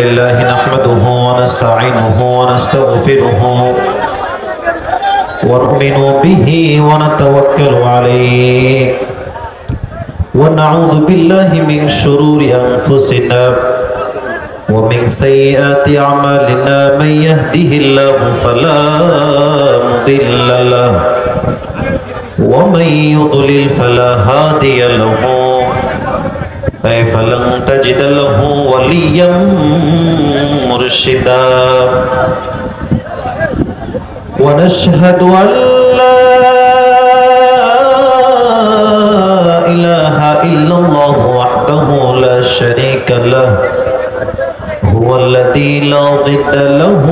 لله نحمده ونستعينه ونستغفره ونؤمن به ونتوكل عليه ونعوذ بالله من شرور أنفسنا ومن سيئات أعمالنا من يهده الله فلا مضل له ومن يضلل فلا هادي له فلن تجد له وليا مرشدا ونشهد أن لا إله إلا الله وحده لا شريك له هو الذي لا ضد له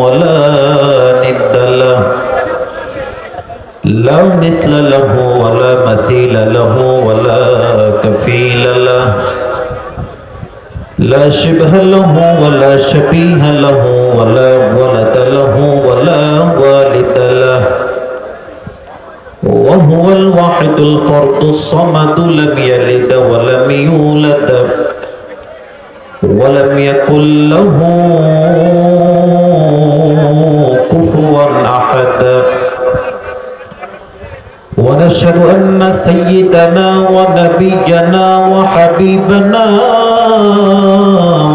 ولا ند له لا مثل له ولا مثيل له ولا كفيل له لا شبه له ولا شبيه له ولا ولد له ولا والد له وهو الواحد الفرد الصمد لم يلد ولم يولد ولم يكن له كفوا أحد ونشهد أن سيدنا ونبينا وحبيبنا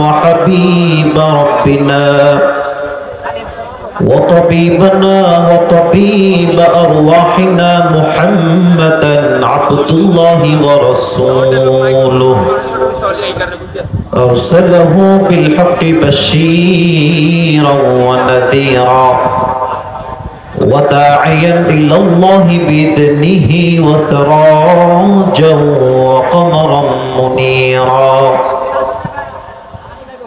وحبيب ربنا وطبيبنا وطبيب أرواحنا محمدا عبد الله ورسوله أرسله بالحق بشيرا ونذيرا وداعيا إلى الله بإذنه وسراجا وقمرا منيرا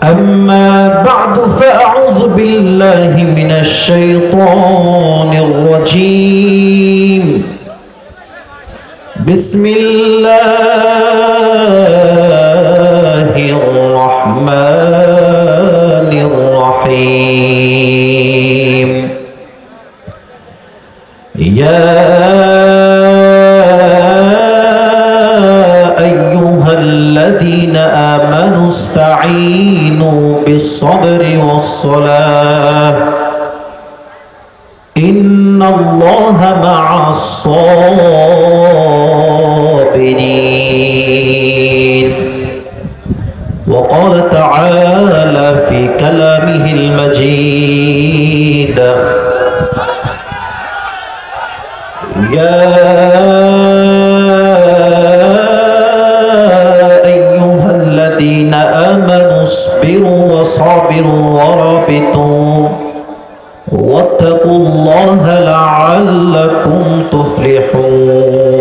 أما بعد فأعوذ بالله من الشيطان الرجيم بسم الله الرحمن الرحيم يا أيها الذين آمنوا استعينوا بالصبر والصلاة إن الله مع الصابرين وقال تعالى في كلامه المجيد يا أيها الذين آمنوا اصبروا وصابروا ورابطوا واتقوا الله لعلكم تفلحون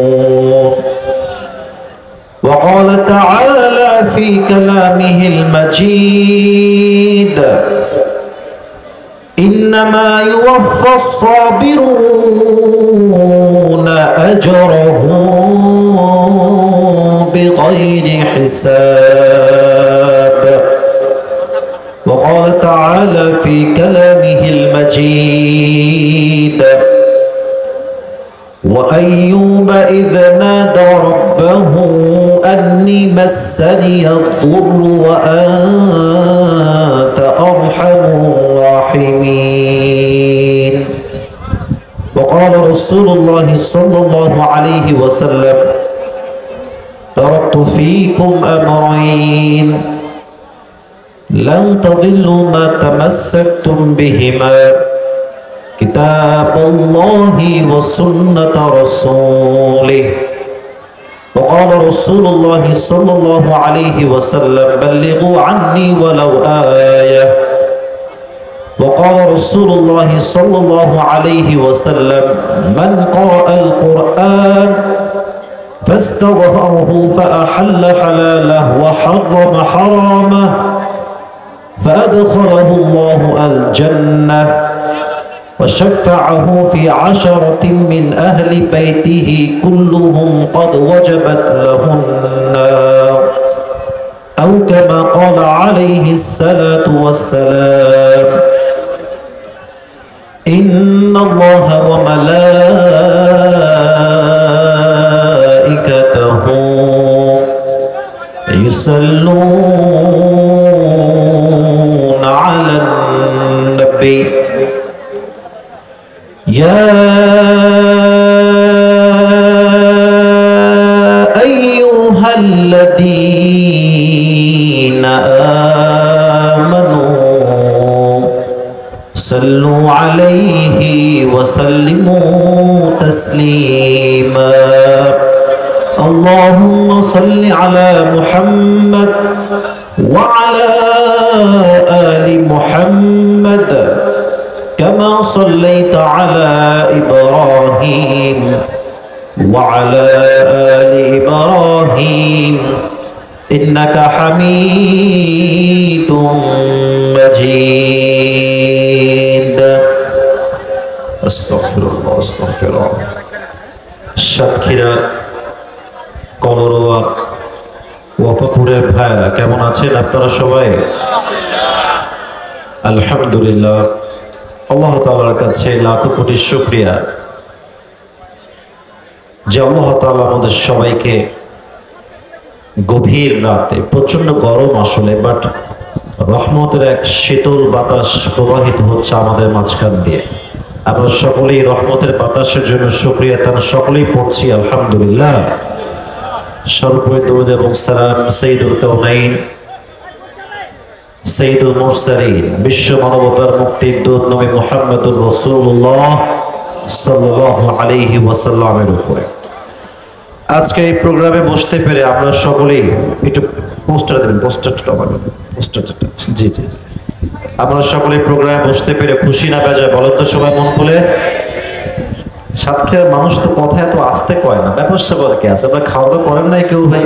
وقال تعالى في كلامه المجيد إنما يوفى الصابرون أجرهم بغير حساب وقال تعالى في كلامه المجيد وأيوب إذ نادى ربه أني مسني الضر وأنت أرحم الراحمين وقال رسول الله صلى الله عليه وسلم تركت فيكم أمرين لن تضلوا ما تمسكتم بهما كتاب الله وسنة رسوله وقال رسول الله صلى الله عليه وسلم بلغوا عني ولو آية وقال رسول الله صلى الله عليه وسلم من قرأ القرآن فاستظهره فأحل حلاله وحرم حرامه فأدخله الله الجنة وشفعه في 10 من أهل بيته كلهم قد وجبت له النار أو كما قال عليه الصلاة والسلام إن الله وملائكته يصلون الذين آمنوا صلوا عليه وسلموا تسليما اللهم صل على محمد وعلى آل محمد كما صليت على إبراهيم وعلى آل إبراهيم إنك حميد مجيد أستغفر الله أستغفر الله সাতক্ষীরা কলরোয়া ওয়াফাপুরের ভাইরা কেমন আছেন আপনারা সবাই? আলহামদুলিল্লাহ। আল্লাহ তাআলার কাছে লাখো কোটি শুকরিয়া যে আল্লাহ তাআলা আমাদের সবাইকে গভীর রাতে, প্রচন্ড গরম আসলে, বাট রহমতের এক শীতল বাতাস প্রবাহিত হচ্ছে আমাদের মাঝখান দিয়ে। আমরা সকলেই রহমতের বাতাসের জন্য শুকরিয়া তার সকলেই পড়ছি আলহামদুলিল্লাহ। সর্বোপরি দরুদ এবং সালাম সাইয়্যিদুল কাউনাইন সাইয়্যিদুল মুরসালিন বিশ্ব মানবতার মুক্তির দূত নবী মুহাম্মদুর রাসূলুল্লাহ সাল্লাল্লাহু আলাইহি ওয়াসাল্লামের উপরে। আজকে এই প্রোগ্রামে বসতে পেরে আমরা সকলেই একটু পোস্টার দেবেন, পোস্টারটা জি জি, আমরা সকলে প্রোগ্রামে বসতে পেরে খুশি না বেজায় বলেন তো সবাই মন খুলে? সাতক্ষীরার মানুষ তো কথা এত আস্তে কয় না, ব্যাপার স্যাপার কি আছে? আপনারা খাওয়া দাওয়া করেন নাই কেউ ভাই?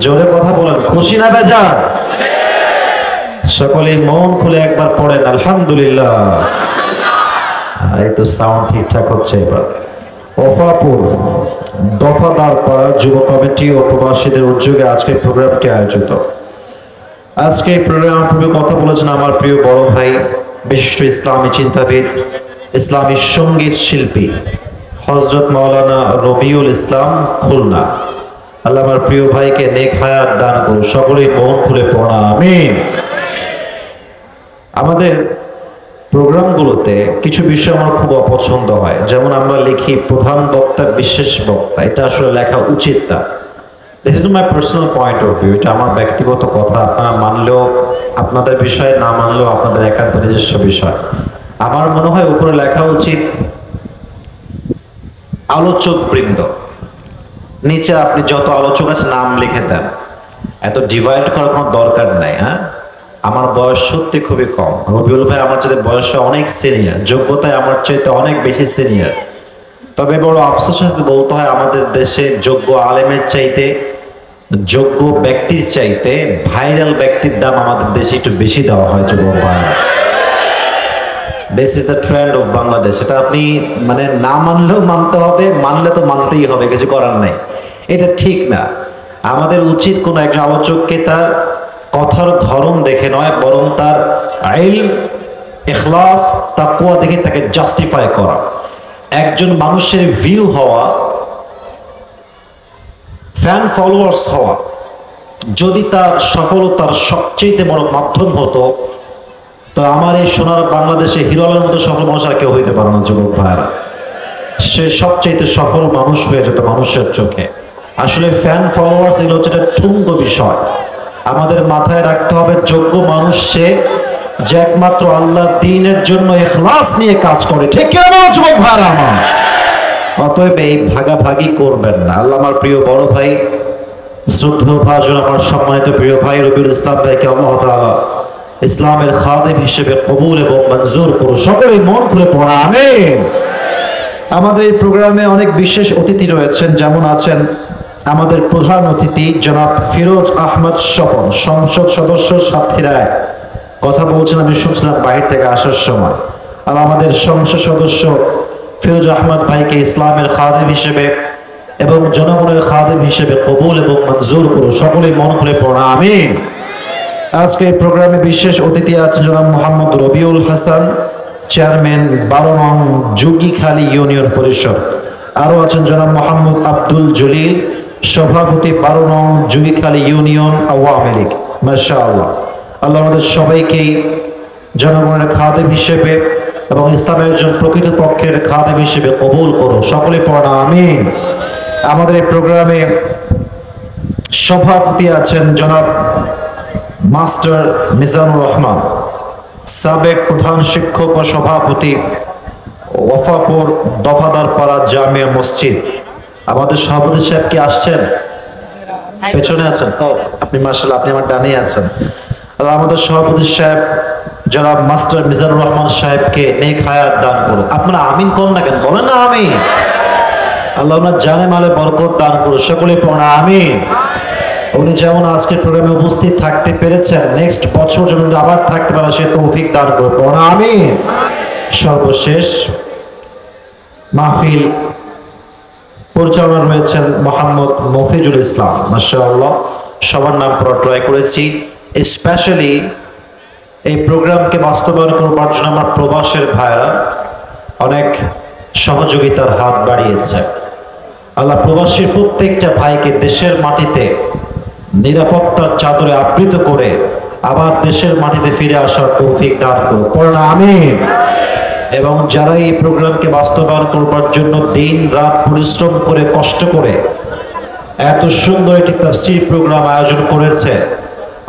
জোরে কথা বলেন, খুশি না বেজায়? সকলেই মন খুলে একবার পড়েন আলহামদুলিল্লাহ। এই তো সাউন্ড ঠিকঠাক হচ্ছে এবার। ওয়াফাপুর দফাদার পাড়া যুব কমিটি ও প্রবাসীদের উদ্যোগে আজকের প্রোগ্রামটি আয়োজিত। আজকে এই প্রোগ্রাম পূর্বে কথা বলেছেন আমার প্রিয় বড় ভাই, বিশিষ্ট ইসলামী চিন্তাবিদ, ইসলামী সঙ্গীত শিল্পী হযরত মাওলানা রবিউল ইসলাম খুলনা। আল্লাহ আমার প্রিয় ভাইকে নেক হায়াত দান করুন। সকলেই মন খুলে পড়া আমিন। আমাদের প্রোগ্রামগুলোতে কিছু বিষয় আমার খুব অপছন্দ হয়, যেমন আমরা লিখি প্রধান বক্তা বিশেষ বক্তা। এটা আসলে লেখা উচিত না। This is my personal point of view. এটা আমার ব্যক্তিগত কথা, আপনারা মানলেও আপনাদের বিষয়, না মানলেও আপনাদের একান্ত নিজস্ব বিষয়। আমার মনে হয় উপরে লেখা উচিত আলোচক বৃন্দ, নিচে আপনি যত আলোচক আছে নাম লিখে দেন। এত ডিভাইড করার কোনো দরকার নাই। হ্যাঁ, আমার বয়স সত্যি খুবই কম। রবিউল ভাই আমার চাইতে বয়সে অনেক সিনিয়র, যোগ্যতায় আমার চাইতে অনেক বেশি সিনিয়র। তবে বড় আফসোসের সাথে বলতে হয়, আমাদের দেশে যোগ্য আলেমের চাইতে, যোগ্য ব্যক্তির চাইতে ভাইরাল ব্যক্তির দাম আমাদের দেশে একটু বেশি দেওয়া হয় যুবক ভাই। This is the trend of Bangladesh. এটা আপনি মানে না মানলেও মানতে হবে, মানলে তো মানতেই হবে, কিছু করার নাই। এটা ঠিক না। আমাদের উচিত কোন একজন আলোচককে তার কথার ধরন দেখে নয়, বরং তার ইলম, ইখলাস, তাকওয়া দেখে তাকে জাস্টিফাই করা। একজন মানুষের ভিউ হওয়া, ফ্যান ফলোয়ার্স হওয়া যদি তার সফলতার সবচেয়ে বড় মাধ্যম হতো, তো আমার এই সোনার বাংলাদেশে হিরোলের মতো সফল মানুষ আর কেউ হইতে পারে না যুবক ভাইরা। সে সবচেয়ে সফল মানুষ হয়ে যেত মানুষের চোখে। আসলে ফ্যান ফলোয়ার্স এগুলো হচ্ছে একটা ঠুঙ্গ বিষয়। আমাদের মাথায় রাখতে হবে, যোগ্য মানুষ সে যে একমাত্র আল্লাহ দ্বীনের জন্য ইখলাস নিয়ে কাজ করে। ঠিক কি না যুবক ভাইরা আমার? অতএব এই ভাগাভাগি করবেন না। আল্লাহ আমার প্রিয় বড় ভাই, শ্রদ্ধেয় ভাজন, আমার সম্মানিত প্রিয় ভাই রবিউল ইসলাম ভাইকে আল্লাহ তাআলা ইসলামের খাদেম হিসেবে কবুল এবং মঞ্জুর করুন। সকলেই মন খুলে পড়া আমিন। আমাদের এই প্রোগ্রামে অনেক বিশেষ অতিথি রয়েছেন, যেমন আছেন আমাদের প্রধান অতিথি জনাব ফিরোজ আহমদ স্বপন, সংসদ সদস্য সাতক্ষীরায়। কথা বলছেন, আমি শুনছিলাম বাহির থেকে আসার সময়। আর আমাদের সংসদ সদস্য ফিরোজ আহমদ ভাইকে ইসলামের খাদেম হিসেবে এবং জনগণের খাদেম হিসেবে কবুল এবং মঞ্জুর করুন। সকলেই মন খুলে পড়া আমিন। আজকে এই প্রোগ্রামে বিশেষ অতিথি আছেন জনাব মোহাম্মদ রবিউল হাসান, চেয়ারম্যান 12 নং যোগীখালী ইউনিয়ন পরিষদ। আরো আছেন জনাব মোহাম্মদ আব্দুল জলিল, সভাপতি 12 নং যোগীখালী ইউনিয়ন আওয়ামী লীগ। মাশাআল্লাহ। আল্লাহ আমাদের সবাইকেই জনগণের খাদেম হিসেবে এবং ইসলামের একজন প্রকৃত পক্ষের খাদেম হিসেবে কবুল করুন। সকলে পড়া আমিন। আমাদের এই প্রোগ্রামে সভাপতি আছেন জনাব মাস্টার মিজানুর রহমান, সাবেক প্রধান শিক্ষক ও সভাপতি ওয়াফাপুর দফাদারপাড়া জামিয়া মসজিদ। আমাদের সভাপতি সাহেব কি আসছেন? পেছনে আছেন? আপনি মাশাআল্লাহ, আপনি আমার ডানে আছেন। আল্লাহ আমাদের সভাপতি সাহেব জনাব মাস্টার মিজানুর রহমান সাহেবকে নেক হায়াত দান করুন। আপনারা আমিন কোন না কেন, বলেন না আমিন। আল্লাহ ওনার জানে মালে বরকত দান করুন, সকলে পড়া আমিন। উনি যেমন আজকের প্রোগ্রামে উপস্থিত থাকতে পেরেছেন, নেক্সট বছর যেন আবার থাকতে পারে সে তৌফিক দান করুন, পড়া আমিন। সর্বশেষ মাহফিল পরিচালনা রয়েছেন মোহাম্মদ মফিজুল ইসলাম, মাশাআল্লাহ সবার নাম পড়া ট্রাই করেছি। স্পেশালি এই প্রোগ্রামকে বাস্তবায়ন করবার জন্য আমার প্রবাসের ভাইরা অনেক সহযোগিতার হাত বাড়িয়েছে। আল্লাহ প্রবাসীর প্রত্যেকটা ভাইকে দেশের মাটিতে নিরাপত্তার চাদরে আবৃত করে আবার দেশের মাটিতে ফিরে আসার তৌফিক দান করুন, পড়ুন আমিন। এবং যারা এই প্রোগ্রামকে বাস্তবায়ন করবার জন্য দিন রাত পরিশ্রম করে কষ্ট করে এত সুন্দর একটি তাফসীর প্রোগ্রাম আয়োজন করেছে,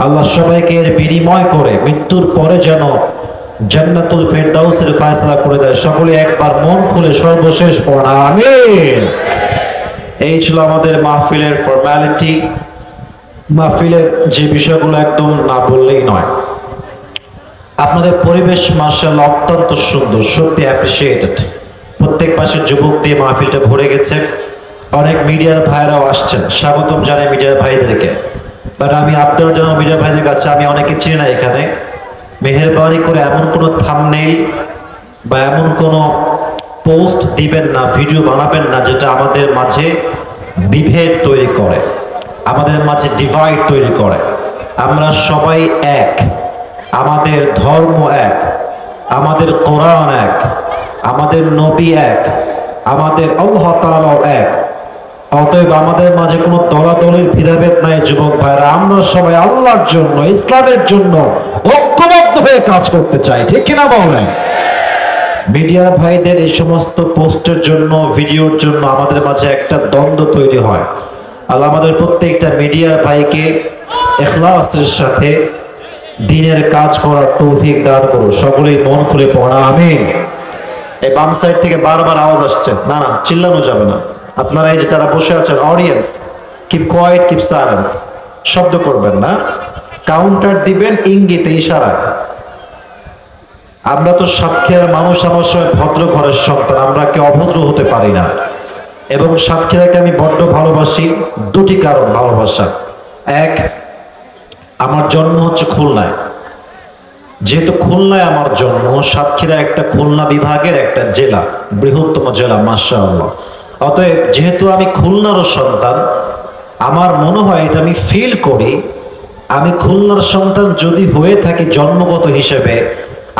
আল্লাহ সবাইকে এর বিনিময় করে মৃত্যুর পরে যেন জান্নাতুল ফেরদাউসের ফয়সালা করে দেয়। সকলে একবার মন খুলে সর্বশেষ পড়া আমিন। এই ছিল আমাদের মাহফিলের ফর্মালিটি। মাহফিলের যে বিষয়গুলো একদম না বললেই নয়। আপনাদের পরিবেশ মাশাআল্লাহ অত্যন্ত সুন্দর, সত্যি অ্যাপ্রিসিয়েটেড। প্রত্যেক পাশে যুবক দিয়ে মাহফিলটা ভরে গেছে। অনেক মিডিয়ার ভাইরাও আসছেন, স্বাগতম জানাই মিডিয়ার ভাইদেরকে। বাট আমি আপনারা যেন মিডিয়ার ভাইদের কাছে আমি অনেকে চিনি না এখানে, মেহেরবানি করে এমন কোনো থাম্বনেইল বা এমন কোনো পোস্ট দিবেন না, ভিডিও বানাবেন না যেটা আমাদের মাঝে বিভেদ তৈরি করে, আমাদের মাঝে ডিভাইড তৈরি করে। আমরা সবাই এক, আমাদের ধর্ম এক, আমাদের কোরআন এক, আমাদের নবী এক, আমাদের আল্লাহ তাআলা এক। অতএব আমাদের মাঝে কোনো দলাদলির ভেদাভেদ নাই যুবক ভাইরা। আমরা সবাই আল্লাহর জন্য, ইসলামের জন্য ঐক্যবদ্ধ হয়ে কাজ করতে চাই, ঠিক কিনা বলেন? মিডিয়ার ভাইদের এই সমস্ত পোস্টের জন্য, ভিডিওর জন্য আমাদের মাঝে একটা দ্বন্দ্ব তৈরি হয়। আল্লাহ আমাদের প্রত্যেকটা মিডিয়ার ভাইকে ইখলাসের সাথে দ্বীনের কাজ করার তৌফিক দান করুন, সকলেই মন খুলে পড়া আমিন। এই বাম সাইড থেকে বারবার আওয়াজ আসছে, না না চিল্লানো যাবে না। আপনারা এই যে তারা বসে আছেন audience, keep quiet, keep silent, শব্দ করবেন না, কাউন্টার দিবেন ইঙ্গিতে, ইশারায়। আমরা তো সাতক্ষীরার মানুষ, আমার সবাই ভদ্র ঘরের সন্তান, আমরা কেউ অভদ্র হতে পারি না। এবং সাতক্ষীরাকে আমি বড্ড ভালোবাসি, দুটি কারণ ভালোবাসা। এক, আমার জন্ম হচ্ছে খুলনায়, যেহেতু খুলনায় আমার জন্ম, সাতক্ষীরা একটা খুলনা বিভাগের একটা জেলা, বৃহত্তম জেলা মাশাআল্লাহ। অতএব যেহেতু আমি খুলনারও সন্তান, আমার মনে হয়, এটা আমি ফিল করি, আমি খুলনার সন্তান যদি হয়ে থাকি জন্মগত হিসেবে,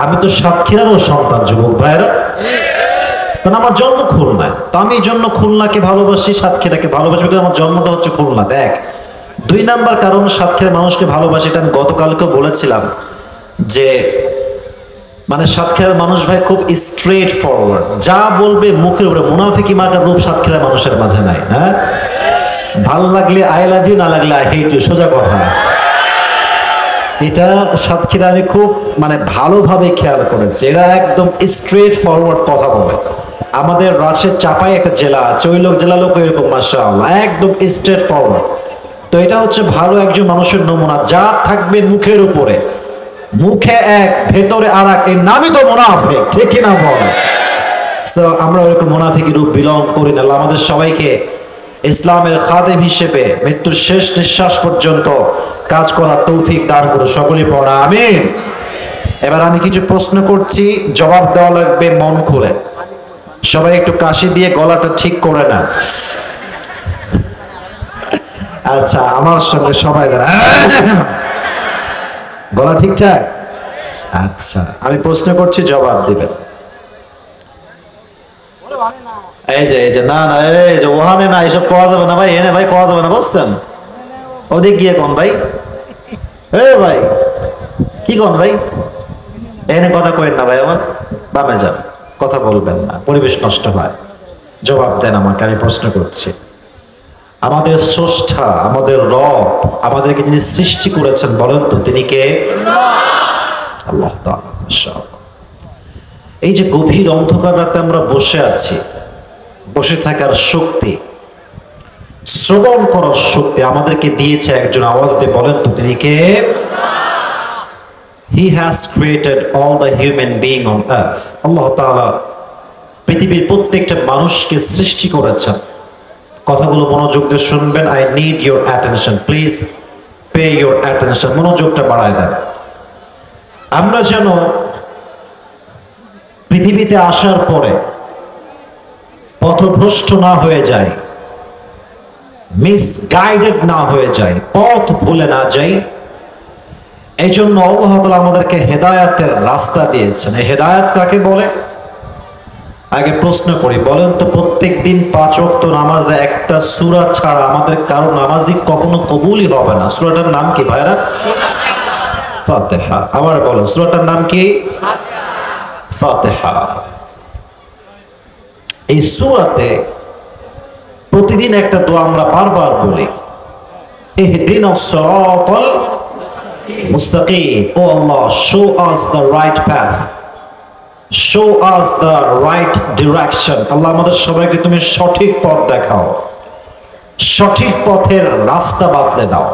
আমি তো সাতক্ষীরারও সন্তান যুবক ভাইরা, কারণ আমার জন্ম খুলনায়। তো আমি এই জন্য খুলনাকে ভালোবাসি, সাতক্ষীরাকে ভালোবাসি, কারণ আমার জন্মটা হচ্ছে খুলনাতে। এক। দুই নাম্বার কারণ, সাতক্ষীরার মানুষকে ভালোবাসি, এটা আমি গতকালকেও বলেছিলাম যে মানে সাতক্ষীরার মানুষ ভাই খুব স্ট্রেট ফরওয়ার্ড, যা বলবে মুখের উপরে, মুনাফিকি মার্কার রূপ সাতক্ষীরার মানুষের মাঝে নাই। হ্যাঁ, ভাল লাগলে আই লাভ ইউ, না লাগলে আই হেট ইউ, সোজা কথা। এটা সাতক্ষীরা আমি খুব মানে ভালোভাবে খেয়াল করেছি, এরা একদম স্ট্রেট ফরওয়ার্ড কথা বলে। আমাদের রাজশাহী চাপাই একটা জেলা আছে, ওই লোক জেলা লোক এরকম মাশাআল্লাহ একদম স্ট্রেট ফরওয়ার্ড। তো এটা হচ্ছে ভালো একজন মানুষের নমুনা, যা থাকবে মুখের উপরে, মুখে এক ভেতরে আর এক, এর নামই তো মুনাফিক, ঠিক কিনা বল? সো আমরা ওরকম মুনাফিকি রূপ বিলং করি না। আমাদের সবাইকে ইসলামের খাদেম হিসেবে মৃত্যুর শেষ নিঃশ্বাস পর্যন্ত কাজ করার তৌফিক দান করুন, সকলে পড়া আমিন। এবার আমি কিছু প্রশ্ন করছি, জবাব দেওয়া লাগবে মন খুলে। সবাই একটু কাশি দিয়ে গলাটা ঠিক করে নেন। আচ্ছা, আমার সঙ্গে সবাই গলা ঠিকঠাক? আচ্ছা, আমি প্রশ্ন করছি, জবাব দিবেন। এই যে না না, এই যে ওখানে না, এসব কোয়া যাবে না ভাই, এনে ভাই কোয়া যাবে না, বুঝছেন? ওদিক গিয়ে কোন ভাই, এ ভাই কি কোন ভাই, এনে কথা কইেন না ভাই, আমার বামে যান, কথা বলবেন না, পরিবেশ নষ্ট হয়। জবাব দেন আমাকে, আমি প্রশ্ন করছি। আমাদের স্রষ্টা, আমাদের রব, আমাদেরকে যিনি সৃষ্টি করেছেন বলেন তো তিনি কে? আল্লাহ তাআলা। মাশাআল্লাহ। এই যে গভীর অন্ধকার রাতে আমরা বসে আছি, বসে থাকার শক্তি, শ্রবণ করার শক্তি আমাদেরকে দিয়েছে একজন। আওয়াজ দিয়ে বলেন তো তিনি কে? He has created all the human being on earth. আল্লাহ তাআলা পৃথিবীর প্রত্যেকটা মানুষকে সৃষ্টি করেছেন। কথাগুলো মনোযোগ দিয়ে শুনবেন। I need your attention. Please pay your attention. মনোযোগটা বাড়ায় দেন। আমরা যেন পৃথিবীতে আসার পরে পথভ্রষ্ট না হয়ে যায়, মিসগাইডেড না হয়ে যায়, পথ ভুলে না যাই, এই জন্য আল্লাহ তাআলা আমাদেরকে হেদায়েতের রাস্তা দিয়েছেন। এই হেদায়েত কাকে বলে? আগে প্রশ্ন করি, বলেন তো প্রত্যেক দিন 5 ওয়াক্ত নামাজে একটা সূরা ছাড়া আমাদের কারো নামাজই কখনো কবুলই হবে না। সূরাটার নাম কি ভাইরা? ফাতিহা। আবার বলো, সূরাটার নাম কি? ফাতিহা। এই সূরাতে প্রতিদিন একটা দোয়া আমরা বারবার বলি, ইহদিনাস সিরাতাল মুস্তাকিম। ও আল্লাহ, show us the right path, show us the right direction. আল্লাহ আমাদের সবাইকে তুমি সঠিক পথ দেখাও, সঠিক পথের রাস্তা বাতলে দাও।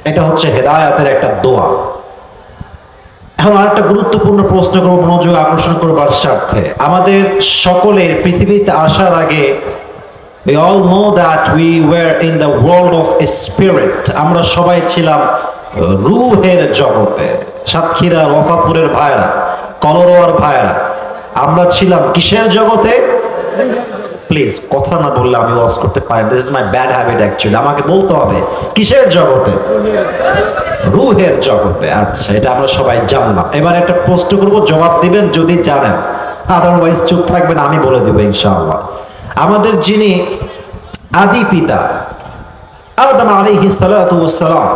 এটা হচ্ছে হেদায়েতের একটা দোয়া। এখন আরেকটা গুরুত্বপূর্ণ প্রশ্ন করব, মনোযোগ আকর্ষণ করবার স্বার্থে। আমাদের সকলের পৃথিবীতে আসার আগে we all know that we were in the world of spirit. আমরা সবাই ছিলাম রূহের জগতে। সাতক্ষীরা রফাপুরের ভাইরা, কলরোয়ার ভাইরা, আমরা ছিলাম কিসের জগতে? প্লিজ কথা না বললে আমি ওয়াজ করতে পারি। This is my bad habit actually. আমাকে বলতে হবে কিসের জগতে? রূহের জগতে। আচ্ছা, এটা আমরা সবাই জানলাম। এবার একটা প্রশ্ন করব, জবাব দিবেন যদি জানেন, আদারওয়াইজ চুপ থাকবেন, আমি বলে দেব ইনশাআল্লাহ। আমাদের যিনি আদি পিতা আদম আলাইহিস সালাতু ওয়াস সালাম,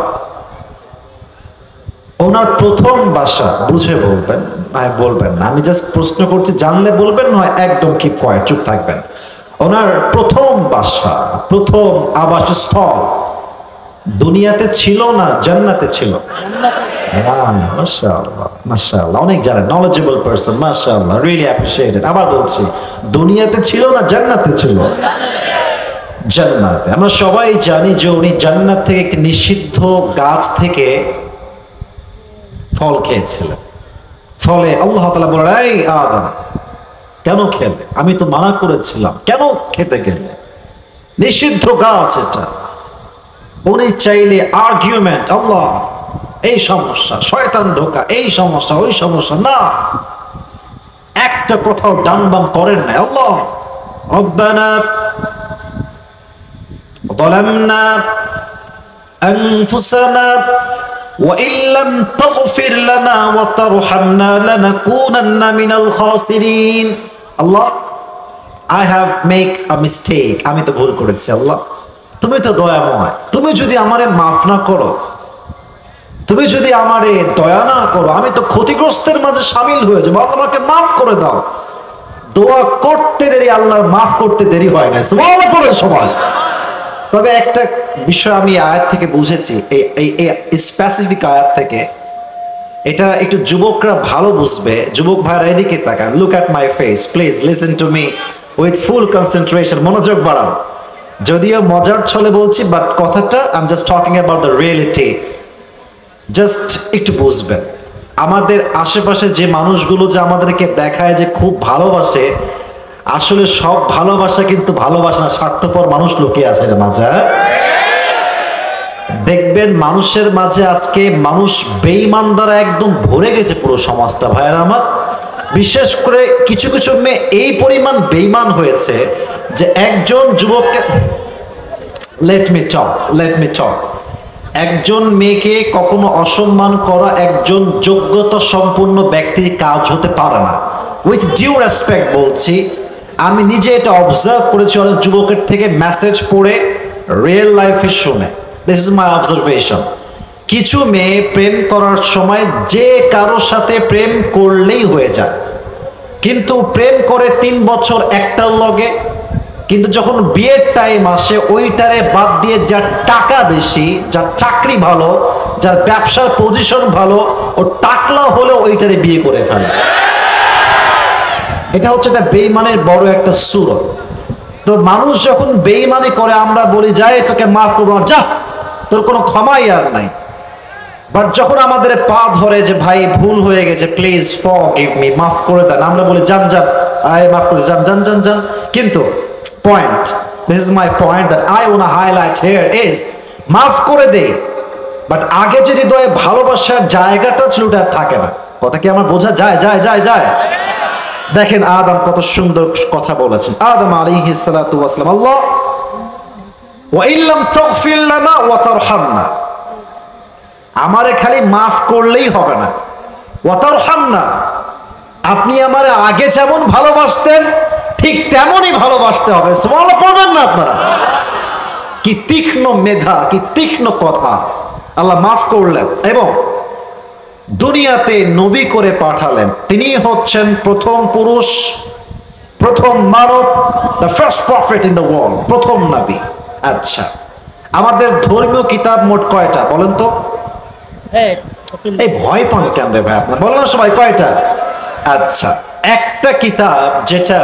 ওনার প্রথম বাসা বুঝে বলবেন, বলবেন না, আমি জাস্ট প্রশ্ন করছি, জানলে বলবেন, নয় একদম কিপ কোয়াইট, চুপ থাকবেন। ওনার প্রথম বাসা, প্রথম আবাসস্থল দুনিয়াতে ছিল না জান্নাতে ছিল? মাশাআল্লাহ, মাশাআল্লাহ, অনেক জানেন, নলেজেবল পারসন, মাশাআল্লাহ, রিয়েলি অ্যাপ্রিশিয়েটেড। আবার বলছি, দুনিয়াতে ছিল না জান্নাতে ছিল? জান্নাতে। আমরা সবাই জানি যে উনি জান্নাত থেকে একটি নিষিদ্ধ গাছ থেকে ফল খেয়েছিলেন। ফলে আল্লাহ তাআলা বলেন, এই আদম কেন খেলে? আমি তো মানা করেছিলাম, কেন খেতে গেলে? নিষিদ্ধ গাছ এটা। উনি চাইলে আর্গুমেন্ট, আল্লাহ এই সমস্যা, শয়তান ধোঁকা, এই সমস্যা, ওই সমস্যা, না, একটা কোথাও ডান বাম করেন না। আল্লাহ রব্বানা যালামনা আনফুসানা ওয়া ইল্লাম তাগফির লানা ওয়া তারহামনা লানাকুনান্না মিনাল খাসিরিন। আল্লাহ, I have make a mistake, আমি তো ভুল করেছি। আল্লাহ তুমি তো দয়াময়, তুমি যদি আমারে মাফ না করো, তুমি যদি আমারে দয়া না করো, আমি তো ক্ষতিগ্রস্তের মাঝে সামিল হয়ে যাবো। আমাকে মাফ করে দাও। দোয়া করতে দেরি, আল্লাহর মাফ করতে দেরি হয় না। সুবহানাল্লাহ পড়ে সবাই। তবে একটা বিষয় আমি আয়াত থেকে বুঝেছি, এই স্পেসিফিক আয়াত থেকে, এটা একটু যুবকরা ভালো বুঝবে। যুবক ভাইরা এদিকে তাকান, look at my face, please listen to me with full concentration, মনোযোগ বাড়ান। যদিও মজার ছলে বলছি, বাট কথাটা I am just talking about the reality. Just একটু বুঝবেন, আমাদের আশেপাশে যে মানুষগুলো যে আমাদেরকে দেখায় যে খুব ভালোবাসে, আসলে সব ভালোবাসা কিন্তু ভালোবাসা না, স্বার্থপর মানুষ লুকিয়ে আছে এর মাঝে। দেখবেন মানুষের মাঝে আজকে মানুষ বেঈমান দ্বারা একদম ভরে গেছে পুরো সমাজটা ভাইয়েরা আমার। বিশেষ করে কিছু কিছু মেয়ে এই পরিমাণ বেঈমান হয়েছে যে একজন যুবককে, লেট মি টক, একজন মেয়েকে কখনো অসম্মান করা একজন যোগ্যতা সম্পন্ন ব্যক্তির কাজ হতে পারে না। উইথ ডিউ রেসপেক্ট বলছি, আমি নিজে এটা অবজার্ভ করেছি অনেক যুবকের থেকে, মেসেজ পড়ে, রিয়েল লাইফে শুনে। This is my observation. কিছু মেয়ে প্রেম করার সময় যে কারোর সাথে প্রেম করলেই হয়ে যায়, কিন্তু প্রেম করে 3 বছর একটার লগে, কিন্তু যখন বিয়ের টাইম আসে ওইটারে বাদ দিয়ে যার টাকা বেশি, যার চাকরি ভালো, যার ব্যবসার পজিশন ভালো, ও টাকলা হলে ওইটারে বিয়ে করে ফেলে। এটা হচ্ছে একটা বেঈমানের বড় একটা সূরত। তো মানুষ যখন বেঈমানি করে আমরা বলি যাই তোকে মাফ করবো, যা তোর কোনো ক্ষমাই আর নাই। বাট যখন আমাদের পা ধরে যে ভাই ভুল হয়ে গেছে, প্লিজ ফরগিভ মি, মাফ করে দেন, আমরা বলি যান যান, আয় মাফ করে যান যান যান যান। কিন্তু point, this is my point that I want to highlight here is, মাফ করে দেই, বাট আগে যে হৃদয়ে ভালোবাসার জায়গাটা ছিল ওটা থাকে না। কথা কি আমার বোঝা যায়? যায় যায় যায় দেখেন আদম কত সুন্দর কথা বলেছেন। আদম আলাইহিস সালাতু ওয়াস সালাম, আল্লাহ ওয়া ইল্লাম তাগফির লানা ওয়া তারহামনা, আমারে খালি মাফ করলেই হবে না, ওয়া তারহামনা, আপনি আমারে আগে যেমন ভালোবাসতেন ঠিক তেমনই ভালোবাসতে হবে। সুবহানাল্লাহ পড়বেন না আপনারা? কি তীক্ষ্ণ মেধা, কি তীক্ষ্ণ কথা। আল্লাহ মাফ করলেন এবং দুনিয়াতে নবী করে পাঠালেন। তিনি হচ্ছেন প্রথম পুরুষ, প্রথম মানব, the first prophet in the world, প্রথম নবী। আচ্ছা, আমাদের ধর্মীয় কিতাব মোট কয়টা বলেন তো? এই ভয় পান কেন রে ভাই আপনার? বলেন না সবাই কয়টা? আচ্ছা, একটা কিতাব যেটা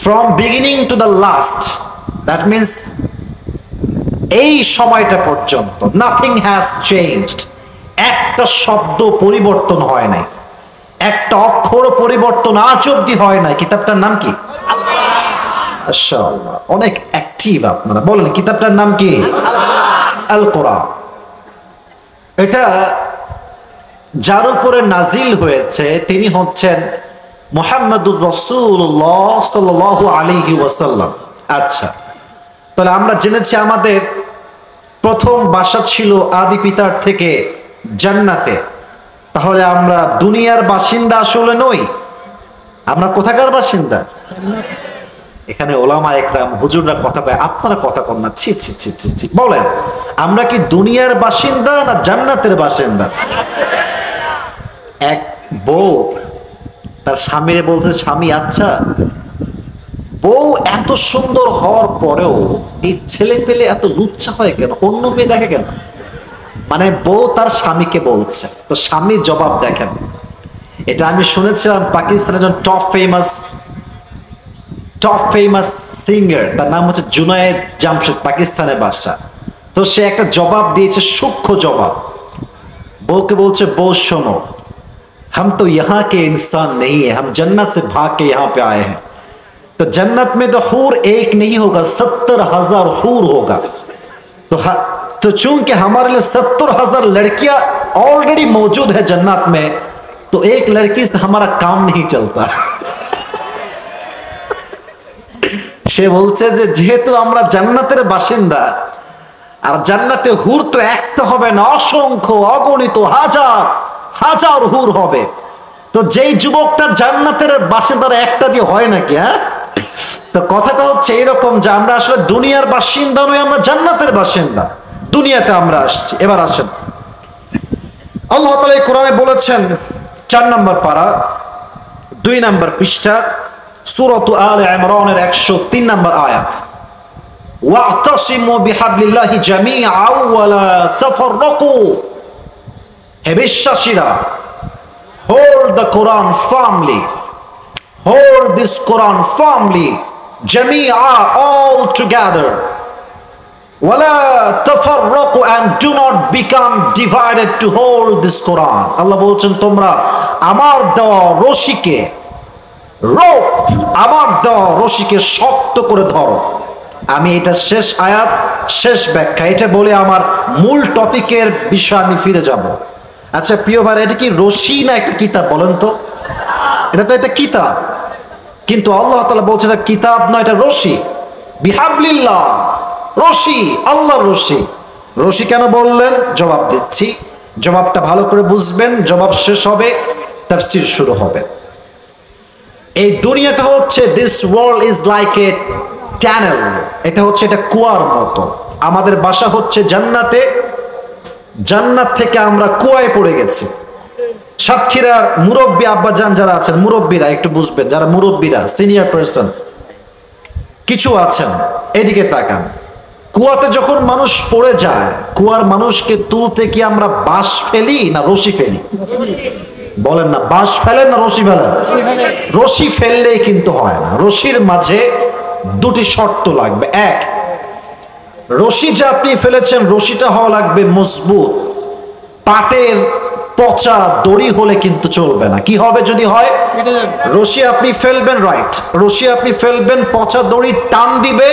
from beginning to the last, that means এই সময়টা পর্যন্ত নাথিং হ্যাজ চেঞ্জড, একটা শব্দ পরিবর্তন হয় নাই, একটা অক্ষর পরিবর্তন আজ অব্দি হয় নাই। কিতাবটার নাম কি? মাশাআল্লাহ, অনেক অ্যাক্টিভ আপনারা। বলেন কিতাবটার নাম কি? আল কোরআন। এটা যার উপরে নাজিল হয়েছে তিনি হচ্ছেন মুহাম্মাদুর রাসূলুল্লাহ সাল্লাল্লাহু আলাইহি ওয়াসাল্লাম। আচ্ছা, তাহলে আমরা জেনেছি আমাদের প্রথম বাসা ছিল আদি পিতার থেকে জান্নাতে। তাহলে আমরা দুনিয়ার বাসিন্দা আসলে নই, আমরা কোথাকার বাসিন্দা? এখানে ওলামা একরাম হুজুররা কথা কয়, আপনারা কথা কন না, ছি ছি ছি ছি ছি। বলেন আমরা কি দুনিয়ার বাসিন্দা না জান্নাতের বাসিন্দা? এক বউ তার স্বামীরে বলতে, স্বামী আচ্ছা, বউ এত সুন্দর হওয়ার পরেও এই ছেলে পেলে এত লুচ্চা হয় কেন, অন্য মেয়ে দেখে কেন? মানে বউ তার স্বামীকে বলছে, তো স্বামী জবাব দেখেন। এটা আমি শুনেছিলাম পাকিস্তানের একজন টপ ফেমাস সিঙ্গার, তার নাম হচ্ছে জুনায়েদ জামশেদ, পাকিস্তানের বাদশা। তো সে একটা জবাব দিয়েছে, সূক্ষ্ম জবাব। বউকে বলছে, বউ শোনো, हम तो यहाँ के इंसान नहीं है, हम जन्नत से भाग के यहाँ पे आए हैं। तो जन्नत में तो हूर एक नहीं होगा, 70,000 हूर होगा। तो चूंकि हमारे लिए 70,000 लड़कियां ऑलरेडी मौजूद है जन्नत में, तो एक लड़की से हमारा काम नहीं चलता। সে বলছে যে যেহেতু আমরা জান্নাতের বাসিন্দা, আর জান্নাতে হুর তো একটা হবে না, অসংখ্য অগণিত হাজার হাজার হুর হবে। তো যেই যুবকটা জান্নাতের বাসিন্দার একটা দিয়ে হয় নাকি? হ্যাঁ, তো কথাটা হচ্ছে এরকম যে আমরা আসলে দুনিয়ার বাসিন্দা নই, আমরা জান্নাতের বাসিন্দা। দুনিয়াতে আমরা আসছি। এবার আসেন, আল্লাহ তাআলা এই কোরআনে বলেছেন 4 নম্বর পারা 2 নম্বর পৃষ্ঠা সূরাত আলে ইমরানের 103 নম্বর আয়াত, ওয়া'তাসিমু বিহাবলিল্লাহি জামিআন ওয়া লা তাফাররাকু। হে বিশ্বাসীরা, hold the Quran firmly, hold this Quran firmly, jami'a, all together, wala tafarraqu, and do not become divided to hold this Quran. আল্লাহ বলছেন তোমরা আমার দেওয়া রশিকে, রোপ, আমার দেওয়া রশিকে শক্ত করে ধরো। আমি এটা শেষ আয়াত, শেষ ব্যাখ্যা, এটা বলে আমার মূল টপিকের বিষয়ে আমি ফিরে যাব। আচ্ছা প্রিয় ভাই, এটা কি রশি না একটা কিতাব বলেন তো? এটা তো একটা কিতাব, কিন্তু আল্লাহ তাআলা বলছেন এটা কিতাব নয়, এটা রশি। বিহাবলিল্লাহ, রশি, আল্লাহর রশি। রশি কেন বললেন জবাব দিচ্ছি, জবাবটা ভালো করে বুঝবেন, জবাব শেষ হবে তাফসীর শুরু হবে। এই দুনিয়াটা হচ্ছে, this world is like a tunnel, এটা হচ্ছে এটা কুয়ার মতো। আমাদের বাসা হচ্ছে জান্নাতে, জান্নাত থেকে আমরা কুয়ায় পড়ে গেছি। সাতক্ষীরার মুরব্বী আব্বাজান যারা আছেন, মুরব্বীরা একটু বুঝবেন, যারা মুরব্বীরা সিনিয়র পারসন, কিছু আছেন, এদিকে তাকান। কুয়াতে যখন মানুষ পড়ে যায়, কুয়ার মানুষকে তুলতে কি আমরা বাঁশ ফেলি না রশি ফেলি? বলেন না, বাঁশ ফেলেন না রশি ফেলেন? রশি ফেললেই কিন্তু হয় না। রশির মাঝে দুটি শর্ত লাগবে। এক, রশি যে আপনি ফেলেছেন রশিটা হওয়া লাগবে মজবুত, পাটের পচা দড়ি হলে কিন্তু চলবে না। কি হবে যদি হয়? রশি আপনি ফেলবেন, রাইট, রশি আপনি ফেলবেন, পচা দড়ি টান দিবে,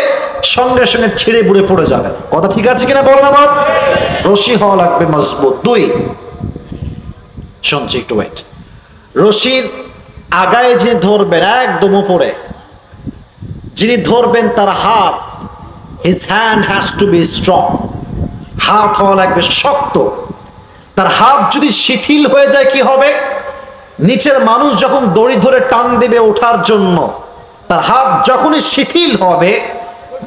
সঙ্গে সঙ্গে ছিঁড়ে বুড়ে পড়ে যাবে। কথা ঠিক আছে কিনা বলেন আমার? রশি হওয়া লাগবে মজবুত। দুই, শুনছি একটু ওয়েট, রশির আগায় যিনি ধরবেন একদম উপরে, যিনি ধরবেন তার হাত, his hand has to be strong, হাত হওয়া লাগবে শক্ত। তার হাত যদি শিথিল হয়ে যায় কি হবে? নিচের মানুষ যখন দড়ি ধরে টান দেবে ওঠার জন্য, তার হাত যখনই শিথিল হবে,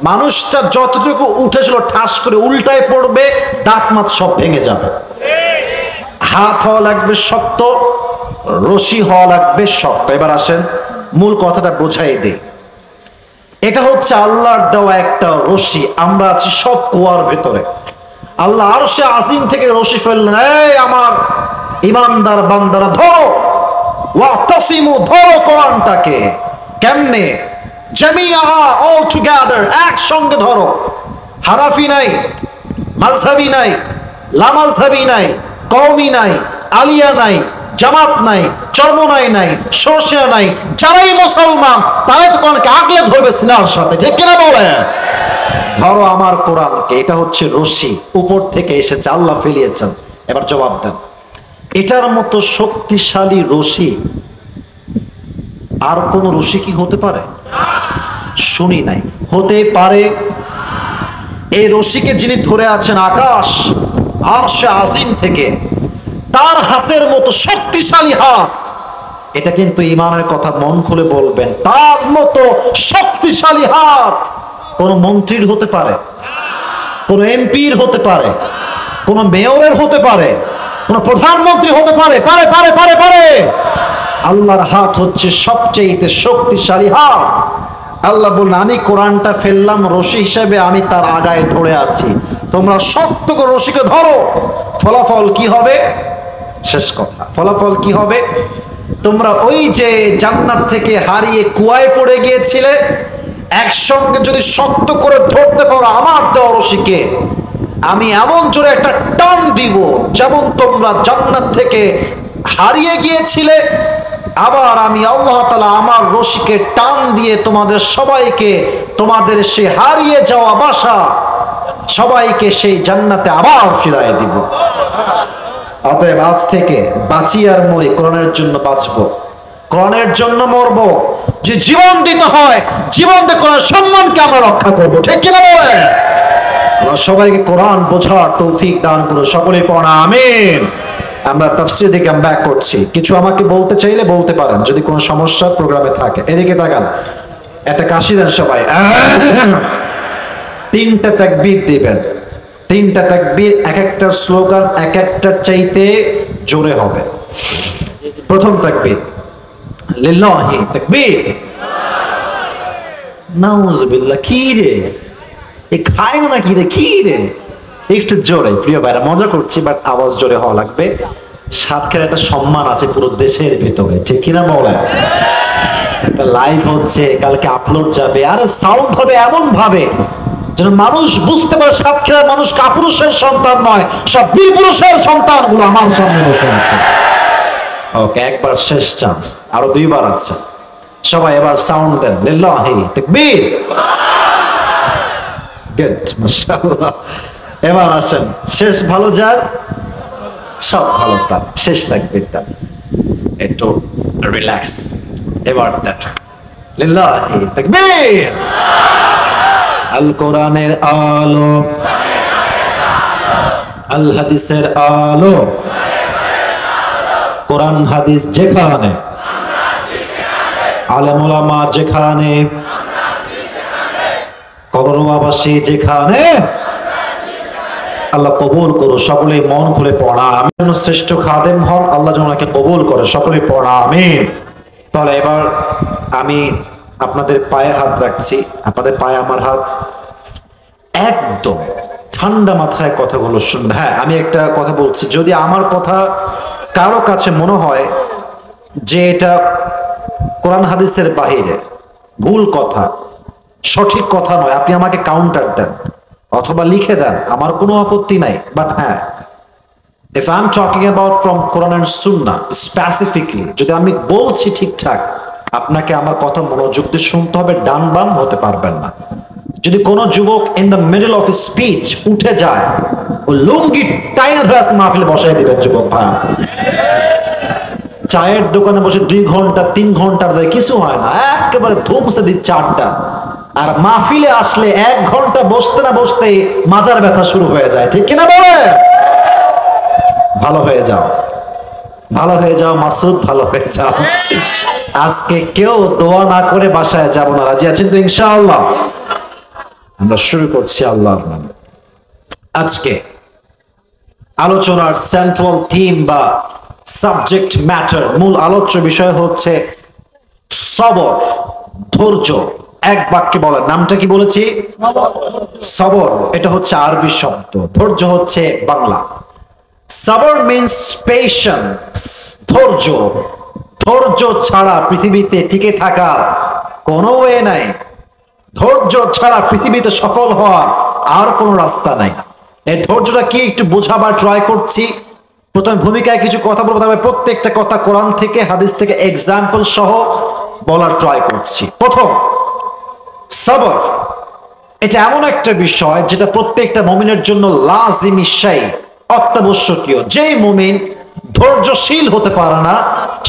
মানুষটা যতটুকু উঠেছিল ঠাস করে উল্টায় পড়বে, দাঁত মাত সব ভেঙে যাবে। হাত হওয়া লাগবে শক্ত, রশি হওয়া লাগবে শক্ত। এবার আসেন মূল কথাটা বোঝাই দেই। এটা হচ্ছে আল্লাহর দেওয়া একটা রশি। আমরা আছি সব কুয়ার ভেতরে। আল্লাহ আরশে আজিম থেকে রশি ফেললেন, এই আমার ইমানদার বান্দারা ধরো, ওয়াতাসিমু, ধরো কোরআনটাকে। কেমনে? জামিআ, অল টুগেদার, একসঙ্গে ধরো। হারাফি নাই, মাযহাবি নাই, লামাযহাবি নাই, কওমি নাই, আলিয়া নাই, জামাত নাই, চরমনাই নাই, সরসিয়া নাই, যারাই মুসলমান তারাই তো কোরআনকে আগলে ধরবে সিনার সাথে, ঠিক কিনা বলেন? ধরো আমার কোরআনকে। এটা হচ্ছে রশি, উপর থেকে এসেছে, আল্লাহ ফেলিয়েছেন। এবার জবাব দেন, এটার মতো শক্তিশালী রশি আর কোন রশি কি হতে পারে? শুনি নাই। হতে পারে। এই রশিকে যিনি ধরে আছেন আকাশ আরশে আজিম থেকে, তার হাতের মতো শক্তিশালী হাত। এটা কিন্তু ইমানের কথা, মন খুলে বলবেন, তার মতো শক্তিশালী হাত কোন মন্ত্রীর হতে পারে, কোন এমপির হতে পারে, কোন মেয়রের হতে পারে, কোন প্রধানমন্ত্রী হতে পারে? পারে পারে পারে পারে। আল্লাহর হাত হচ্ছে সবচেয়ে শক্তিশালী হাত। আল্লাহ বললেন, আমি কোরআনটা ফেললাম রশি হিসেবে, আমি তার আগায় ধরে আছি, তোমরা শক্ত করে রশিকে ধরো। ফলাফল কি হবে? শেষ কথা, ফলাফল কি হবে? তোমরা ওই যে জান্নাত থেকে হারিয়ে কুয়ায় পড়ে গিয়েছিলে, একসঙ্গে যদি শক্ত করে ধরতে পারো আমার দেওয়া রশিকে, আমি এমন জোরে একটা টান দিব, যেমন তোমরা জান্নাত থেকে হারিয়ে গিয়েছিলে, আবার আমি আল্লাহ তাআলা আমার রশিকে টান দিয়ে তোমাদের সবাইকে, তোমাদের সে হারিয়ে যাওয়া বাসা সবাইকে সেই জান্নাতে আবার ফিরিয়ে দিব। অতএব আজ থেকে বাঁচি আর মরি, কোরআনের জন্য বাঁচবো, কোরআনের জন্য মরবো। যে জীবন দিতে হয়, জীবন দিয়ে কোরআনের সম্মানকে আমরা রক্ষা করবো, ঠিক কিনা বলেন? সবাইকে কোরআন বোঝার তৌফিক দান করো, সকলেই পড়া আমিন। আমরা তাফসীর দিকে ব্যাক করছি। কিছু আমাকে বলতে চাইলে বলতে পারেন, যদি কোনো সমস্যা প্রোগ্রামে থাকে। এদিকে তাকান, একটা কাশি দেন সবাই। তিনটা তাকবীর দিবেন, তিনটা তাকবীর, এক একটা স্লোগান এক একটার চাইতে জোরে হবে। প্রথম তাকবীর লিল্লাহি তাকবীর। নাউজুবিল্লাহ। কি রে, এ খায় না কি রে, কি রে? একটু জোরে। প্রিয় ভাইরা, মজা করছি, বাট আওয়াজ জোরে হওয়া লাগবে। সাতক্ষীরার একটা সম্মান আছে পুরো দেশের ভিতরে, ঠিক কিনা বলেন? একটা লাইভ হচ্ছে, কালকে আপলোড যাবে, আর সাউন্ড হবে এমন ভাবে যেন মানুষ বুঝতে পারে সাতক্ষীরার মানুষ কাপুরুষের সন্তান নয়, সব বীর পুরুষের সন্তানগুলো আমার সামনে বসে আছে। ওকে, একবার শেষ চান্স, আরো দুইবার আছে। সবাই এবার সাউন্ড দেন, লিল্লাহি তাকবীর। গুড, মাশাআল্লাহ। এবার আসেন, শেষ ভালো যার সব ভালো তার, শেষ তাকবীর দেন, একটু রিল্যাক্স। এবার দেন লিল্লাহি তাকবীর। আল কোরআনের আলো, আল হাদিসের আলো, কোরআন হাদিস যেখানে, আলেম ওলামা যেখানে, কবরবাসী যেখানে, আল্লাহ কবুল করো। সকলে মন খুলে পড়া আমিন। শ্রেষ্ঠ খাদেম হন, আল্লাহ যেন ওনাকে কবুল করে, সকলে পড়া আমিন। তাহলে এবার আমি আপনাদের পায়ে হাত রাখছি, আপনাদের পায়ে আমার হাত। একদম ঠান্ডা মাথায় কথাগুলো শুনবেন। হ্যাঁ, আমি একটা কথা বলছি, যদি আমার কথা কারো কাছে মনে হয় যে এটা কোরআন হাদিসের বাহিরে, ভুল কথা, সঠিক কথা নয়, আপনি আমাকে কাউন্টার দেন অথবা লিখে দেন, আমার কোনো আপত্তি নাই। বাট হ্যাঁ, if I'm talking about from Quran and Sunnah specifically, যদি আমি বলছি ঠিকঠাক, আপনাকে আমার কথা মনোযোগ দিয়ে শুনতে হবে, ডান বাম হতে পারবেন না। যদি কোনো যুবক in the middle of speech উঠে যায়, ও লুঙ্গি টাইনা ধরে আজকে মাহফিলে বসাই দিবেন যুবক ভাই। চায়ের দোকানে বসে 2 ঘন্টা 3 ঘন্টার দেয় কিছু হয় না, একেবারে ধুমসে দিচ্ছে আড্ডা। আর মাহফিলে আসলে 1 ঘন্টা বসতে না বসতেই মাজার ব্যথা শুরু হয়ে যায়, ঠিক কিনা বলে? ভালো হয়ে যাও, ভালো হয়ে যাও মাসুদ, ভালো হয়ে যাও। আজকে কেউ দোয়া না করে বাসায় যাব না, রাজি আছেন তো ইনশাআল্লাহ? আমরা শুরু করছি আল্লাহর নামে। আজকে আলোচনার সেন্ট্রাল থিম বা সাবজেক্ট ম্যাটার, মূল আলোচ্য বিষয় হচ্ছে সবর, ধৈর্য। এক বাক্যে বলেন, নামটা কি বলেছি? সবর। এটা হচ্ছে আরবি শব্দ, ধৈর্য হচ্ছে বাংলা। সবর মিন্স পেশেন্স, ধৈর্য। ধৈর্য ছাড়া পৃথিবীতে টিকে থাকার কোনো ওয়ে নাই। ধৈর্য ছাড়া পৃথিবীতে সফল হওয়ার আর কোনো রাস্তা নাই। এই ধৈর্যটা কি একটু বোঝাবার ট্রাই করছি। প্রথমে ভূমিকায় কিছু কথা বলবো, তবে প্রত্যেকটা কথা কোরআন থেকে, হাদিস থেকে এক্সাম্পল সহ বলার ট্রাই করছি। প্রথম, সবর এটা এমন একটা বিষয় যেটা প্রত্যেকটা মুমিনের জন্য লাজিমি শাই, অত্যাবশ্যকীয়। যেই মুমিন ধৈর্যশীল হতে পারে না,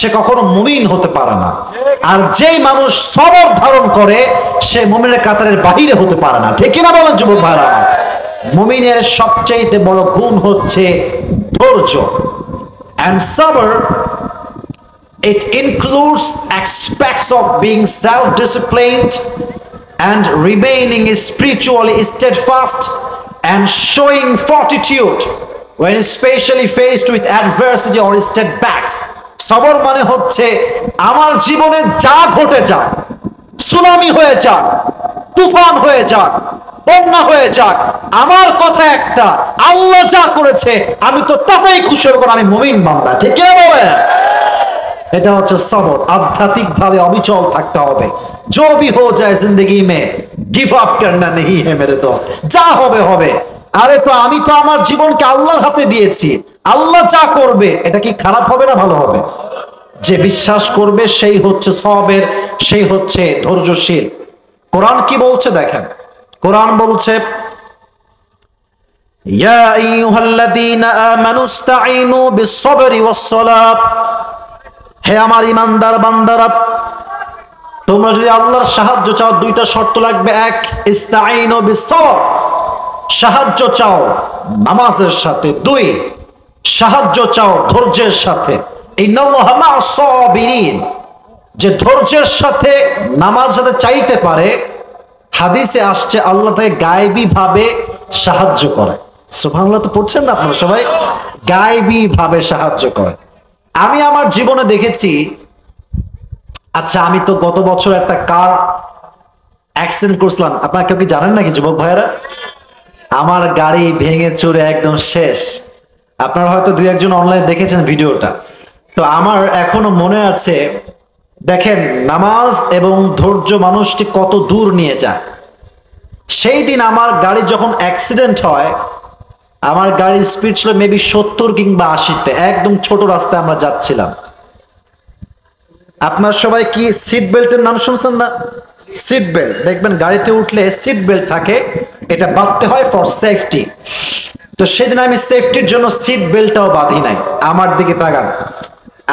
সে কখনো মুমিন হতে পারে না। আর যেই মানুষ সবর ধারণ করে, সে মুমিনের কাতারের বাহিরে হতে পারে না, ঠিক কিনা বলেন যুবক ভাইরা? মুমিনের সবচেয়ে বড় গুণ হচ্ছে ধৈর্য। And sabr, it includes aspects of being self-disciplined and remaining spiritually steadfast and showing fortitude when especially faced with adversity or setbacks. সবর মানে হচ্ছে আমার জীবনে যা ঘটে যাক, সুনামি হয়ে যাক, তুফান হয়ে যাক, বন্যা হয়ে যাক, আমার কথা একটা, আল্লাহ যা করেছে আমি তো তাতেই খুশি হব, আমি মুমিন বান্দা, ঠিক কিনা বলেন? এটা হচ্ছে সবর। আধ্যাত্মিক ভাবে অবিচল থাকতে হবে। जो भी हो जाए जिंदगी में गिव अप करना नहीं है मेरे दोस्त, যা হবে হবে। আরে তো আমি তো আমার জীবনকে আল্লাহর হাতে দিয়েছি, আল্লাহ যা করবে এটা কি খারাপ হবে না ভালো হবে? যে বিশ্বাস করবে সেই হচ্ছে সবের, সেই হচ্ছে ধৈর্যশীল। কোরআন কি বলছে দেখেন, কোরআন বলছে ইয়া আইয়ুহাল্লাযীনা আমানুস্তাঈনু বিস-সাবরি ওয়াস-সালাত, হে আমার ইমানদার বান্দারা, তোমরা যদি আল্লাহর সাহায্য চাও, 2টা শর্ত লাগবে। এক, ইস্তাঈনু বিস-সাবর, সাহায্য চাও নামাজের সাথে। 2, সাহায্য চাও ধৈর্যের সাথে। ইন্নাল্লাহা মা'আস-সাবিরিন, যে ধৈর্যের সাথে নামাজের সাথে চাইতে পারে, হাদিসে আসছে আল্লাহ তাকে গায়েবী ভাবে সাহায্য করে। সুবহানাল্লাহ, তো পড়ছেন না আপনারা সবাই? গায়েবী ভাবে সাহায্য করে। আমি আমার জীবনে দেখেছি, আচ্ছা আমি তো গত বছর একটা কার অ্যাক্সিডেন্ট করছিলাম, আপনারা কেউ কি জানেন নাকি যুবক ভাইয়েরা? আমার গাড়ি ভেঙে চুরে একদম শেষ। আপনারা হয়তো 2-1 জন অনলাইনে দেখেছেন ভিডিওটা। তো আমার এখনো মনে আছে, দেখেন নামাজ এবং ধৈর্য মানুষকে কত দূর নিয়ে যায়। সেই দিন আমার গাড়ি যখন অ্যাক্সিডেন্ট হয়, আমার গাড়ির স্পিড ছিল মেবি 70 কিংবা 80-তে, একদম ছোট রাস্তায় আমরা যাচ্ছিলাম। আপনার সবাই কি সিট বেল্টের নাম শুনছেন না? সিট বেল্ট দেখবেন গাড়িতে উঠলে সিট বেল্ট থাকে, এটা বাঁধতে হয় ফর সেফটি। তো সেদিন আমি সেফটির জন্য সিট বেল্টটাও বাঁধি নাই। আমার দিকে তাকান,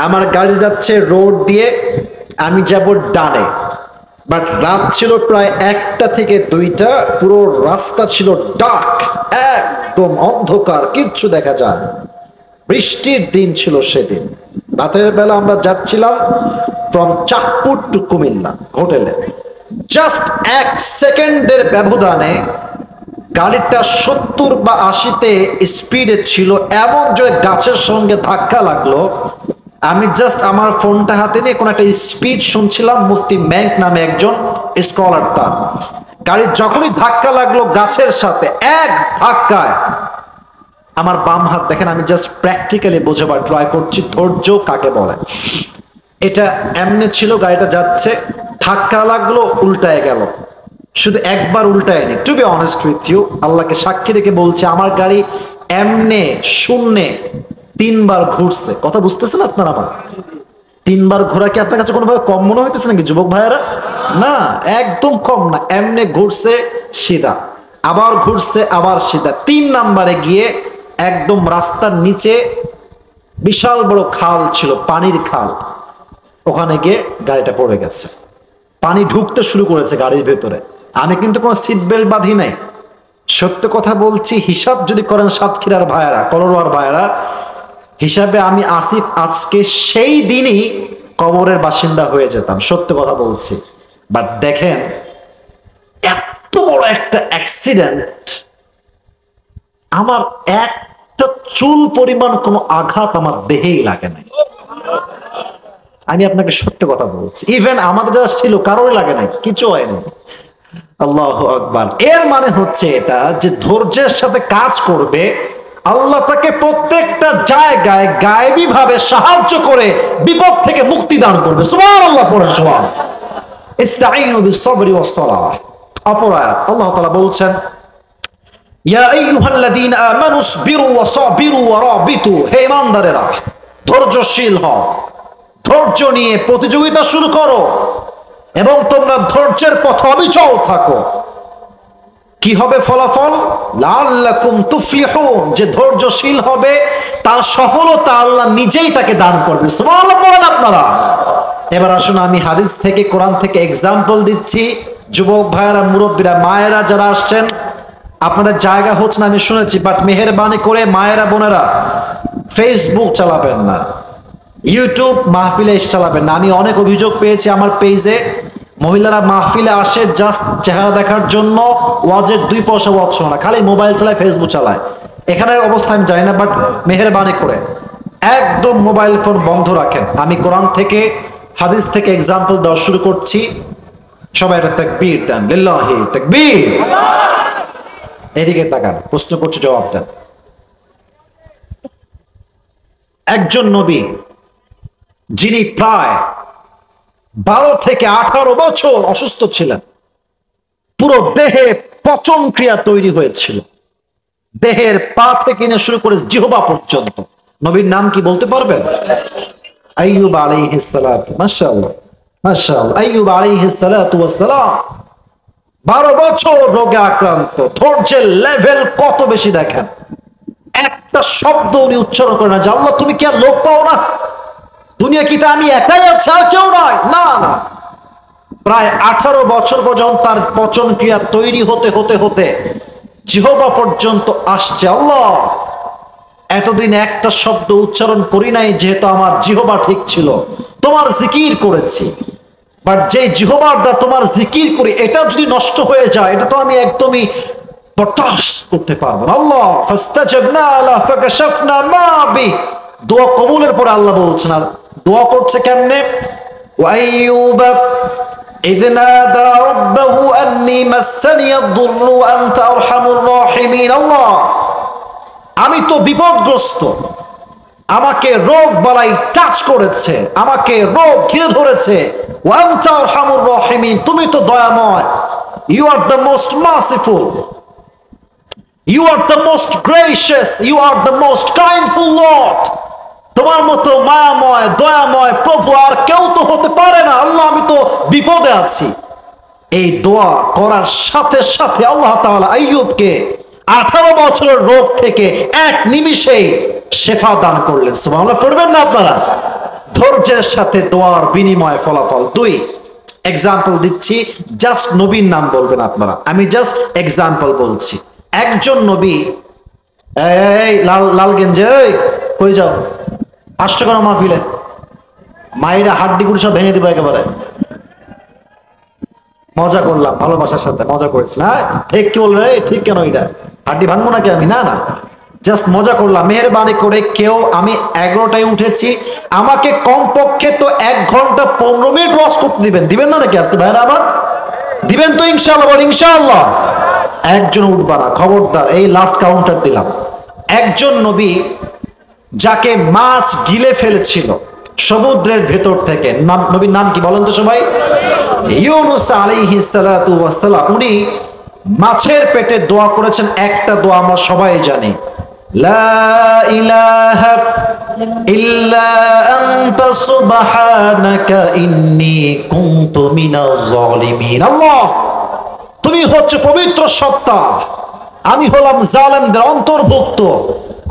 আমার গাড়ি যাচ্ছে রোড দিয়ে, আমি যাব ডানে, বাট রাত ছিল প্রায় 1টা থেকে 2টা, পুরো রাস্তা ছিল ডার্ক, একদম অন্ধকার, কিচ্ছু দেখা যায়। বৃষ্টির দিন ছিল সেদিন, রাতের বেলা আমরা যাচ্ছিলাম ফ্রম চাঁদপুর টু কুমিল্লা হোটেলে। জাস্ট 1 সেকেন্ডের ব্যবধানে গাড়িটা 70 বা 80-তে স্পিডে ছিল, এমন জোরে গাছের সঙ্গে ধাক্কা লাগলো, আমি জাস্ট আমার ফোনটা হাতে নিয়ে কোন একটা স্পিচ শুনছিলাম, মুফতি ম্যাঙ্ক নামে একজন স্কলার। তার গাড়ির যখনই ধাক্কা লাগলো গাছের সাথে, এক ধাক্কায় আমার বাম হাত, দেখেন আমি জাস্ট প্র্যাকটিক্যালি বোঝাবার ট্রাই করছি ধৈর্য কাকে বলে। এটা এমনি ছিল, গাড়িটা যাচ্ছে, ধাক্কা লাগলো, উল্টায় গেল। শুধু একবার উল্টায়নি, to be honest with you, আল্লাহকে সাক্ষী রেখে বলছে, আমার গাড়ি এমনে শূন্যে 3 বার ঘুরছে। কথা বুঝতেছেন আপনারা? আমার 3 বার ঘোরা কি আপনার কাছে কোনোভাবে কম মনে হইতেছে নাকি যুবক ভাইয়েরা? না, একদম কম না। এমনে ঘুরছে সিধা, আবার ঘুরছে, আবার সিধা। 3 নাম্বারে গিয়ে একদম রাস্তার নিচে বিশাল বড় খাল ছিল, পানির খাল, ওখানে গিয়ে গাড়িটা পড়ে গেছে। পানি ঢুকতে শুরু করেছে গাড়ির ভেতরে। আমি কিন্তু কোনো সিট বেল্ট বাঁধি নাই, সত্য কথা বলছি। হিসাব যদি করেন সাতক্ষীরার ভাইয়েরা, করোয়ার ভাইয়েরা, হিসাবে আমি আসিফ আজকে সেই দিনই কবরের বাসিন্দা হয়ে যেতাম, সত্য কথা বলছি। বাট দেখেন, এত বড় একটা অ্যাক্সিডেন্ট, আমার একটা চুল পরিমাণ কোনো আঘাত আমার দেহেই লাগে নাই। আমি আপনাকে সত্য কথা বলছি, ইভেন আমাদের যারা ছিল কারোরই লাগে নাই, কিছু হয়নি। আল্লাহু আকবার। এর মানে হচ্ছে এটা যে ধৈর্যের সাথে কাজ করবে, আল্লাহ তাকে প্রত্যেকটা জায়গায় গায়েবী ভাবে সাহায্য করে বিপদ থেকে মুক্তি দান করবে। সুবহানাল্লাহ, পড়েন সুবহানাল্লাহ। ইস্তাঈনু বিস-সাবরি ওয়াস-সালাহ। অপর আয়াত আল্লাহ তাআলা বলছেন, ইয়া আইয়ুহাল্লাযীনা আমানু ইসবিরু ওয়া সাবিরু ওয়া রাবিতু, হে ঈমানদারেরা ধৈর্যশীল হও, ধৈর্য নিয়ে প্রতিযোগিতা শুরু করো এবং তোমরা ধৈর্যের পথে অবিচল থাকো। কি হবে ফলাফল? লাআল্লাকুম তুফলিহুন, যে ধৈর্যশীল হবে তার সফলতা আল্লাহ নিজেই তাকে দান করবে। সুবহানাল্লাহ বলেন আপনারা। এবার আসুন আমি হাদিস থেকে, কোরআন থেকে এক্সাম্পল দিচ্ছি। যুবক ভাইয়েরা, মুরব্বীরা, মায়েরা যারা আসছেন, আপনাদের জায়গা হচ্ছে না আমি শুনেছি, বাট মেহেরবানি করে মায়েরা বোনেরা ফেসবুক চালাবেন না, ইউটিউব মাহফিলে চালাবেন না। আমি অনেক অভিযোগ পেয়েছি আমার পেজে, মহিলারা মাহফিলে আসে জাস্ট চেহারা দেখার জন্য, ওয়াজের 2 পয়সা ওয়াজ শোনে না, খালি মোবাইল চালায়, ফেসবুক চালায়। এখানে অবস্থা আমি জানি না, বাট মেহেরবানি করে একদম মোবাইল ফোন বন্ধ রাখেন। আমি কোরআন থেকে, হাদিস থেকে এক্সাম্পল দেওয়া শুরু করছি। সবাই একটা তাকবীর দেন, লিল্লাহি তাকবীর। এদিকে তাকান, প্রশ্ন করছি, জবাব দেন। একজন নবী যিনি প্রায় 12 থেকে 18 বছর অসুস্থ ছিলেন, পুরো দেহে পচন ক্রিয়া তৈরি হয়েছিল, দেহের পা থেকে নিয়ে শুরু করে জিহ্বা পর্যন্ত। নবীর নাম কি বলতে পারবেন? আইয়ুব আলাইহিস সালাত। মাশাআল্লাহ, মাশাআল্লাহ। আইয়ুব আলাইহিস সালাতু ওয়াস সালাম 12 বছর রোগে আক্রান্ত। ধৈর্যের লেভেল কত বেশি দেখেন। একটা শব্দ উনি উচ্চারণ করেন না যে আল্লাহ তুমি কি আর লোক পাও না, দুনিয়া কি তা আমি একাই আছি, আর কেউ নয়? না না, প্রায় 18 বছর পর্যন্ত তার পচন ক্রিয়া তৈরি হতে হতে হতে জিহ্বা পর্যন্ত আসছে। আল্লাহ, এতদিন একটা শব্দ উচ্চারণ করি নাই, যেহেতু আমার জিহ্বা ঠিক ছিল, তোমার জিকির করেছি, বাট যে জিহ্বার দ্বারা তোমার জিকির করি, এটা যদি নষ্ট হয়ে যায়, এটা তো আমি একদমই বরদাস্ত করতে পারবো না। আল্লাহ ফাস্তাজাবনা লা ফাকাশাফনা মা বি, দোয়া কবুলের পরে আল্লাহ বলছেন, আর দোয়া করছে কেমনে? ওয়াইয়ুব ইয নাদা রাব্বাহু আন্নী মাসসানি আদ-দুররু ওয়া আনতা আরহামুর রাহিমিন। আল্লাহ, আমি তো বিপদগ্রস্ত, আমাকে রোগ বালাই টাচ করেছে, আমাকে রোগ ঘিরে ধরেছে। ওয়া আনতা আরহামুর রাহিমিন, তুমি তো দয়াময়, you are the most merciful, you are the most gracious, you are the most kindful lord. তোমার মতো মায়াময়, দয়াময় প্রভু আর কেউ তো হতে পারে না। আল্লাহ, আমি তো বিপদে আছি। এই দোয়া করার সাথে সাথে আল্লাহ তাআলা আইয়ুবকে 18 বছরের রোগ থেকে 1 নিমিষেই শেফা দান করলেন। সুবহানাল্লাহ পড়বেন না আপনারা? ধৈর্যের সাথে দোয়ার বিনিময় ফলাফল। 2 এক্সাম্পল দিচ্ছি, জাস্ট নবীর নাম বলবেন আপনারা, আমি জাস্ট এক্সাম্পল বলছি। একজন নবী, এই লাল লাল গেঞ্জে, এই কই যাও, আসছো কেন মাহফিলে? মায়েরা হাড্ডি গুড়ি সব ভেঙে দিবে একেবারে। মজা করলাম, ভালোবাসার সাথে মজা করেছিলাম। হ্যাঁ ঠিক কি বলবে? ঠিক কেন? এটা হাড্ডি ভাঙবো নাকি আমি? না না, জাস্ট মজা করলাম, মেহেরবানি করে কেউ, আমি 11টায় উঠেছি, আমাকে কমপক্ষে তো 1 ঘন্টা 15 মিনিট ওয়াচ করতে দিবেন না নাকি আজকে ভাইরা আমার? দিবেন তো ইনশাআল্লাহ? বল ইনশাআল্লাহ। একজন উঠবা না, খবরদার। এই লাস্ট কাউন্টার দিলাম। একজন নবী যাকে মাছ গিলে ফেলেছিল সমুদ্রের ভেতর থেকে, নবীর নাম কি বলেন তো সবাই? ইউনুস আলাইহিস সালাতু ওয়াস সালাম। উনি মাছের পেটে দোয়া করেছেন, একটা দোয়া আমরা সবাই জানি, লা ইলাহা ইল্লা আনতা সুবহানাকা ইন্নী কুনতু মিনাজ জালিমিন। আল্লাহ, তুমি হচ্ছে পবিত্র সত্তা, আমি হলাম জালেমদের অন্তর্ভুক্ত,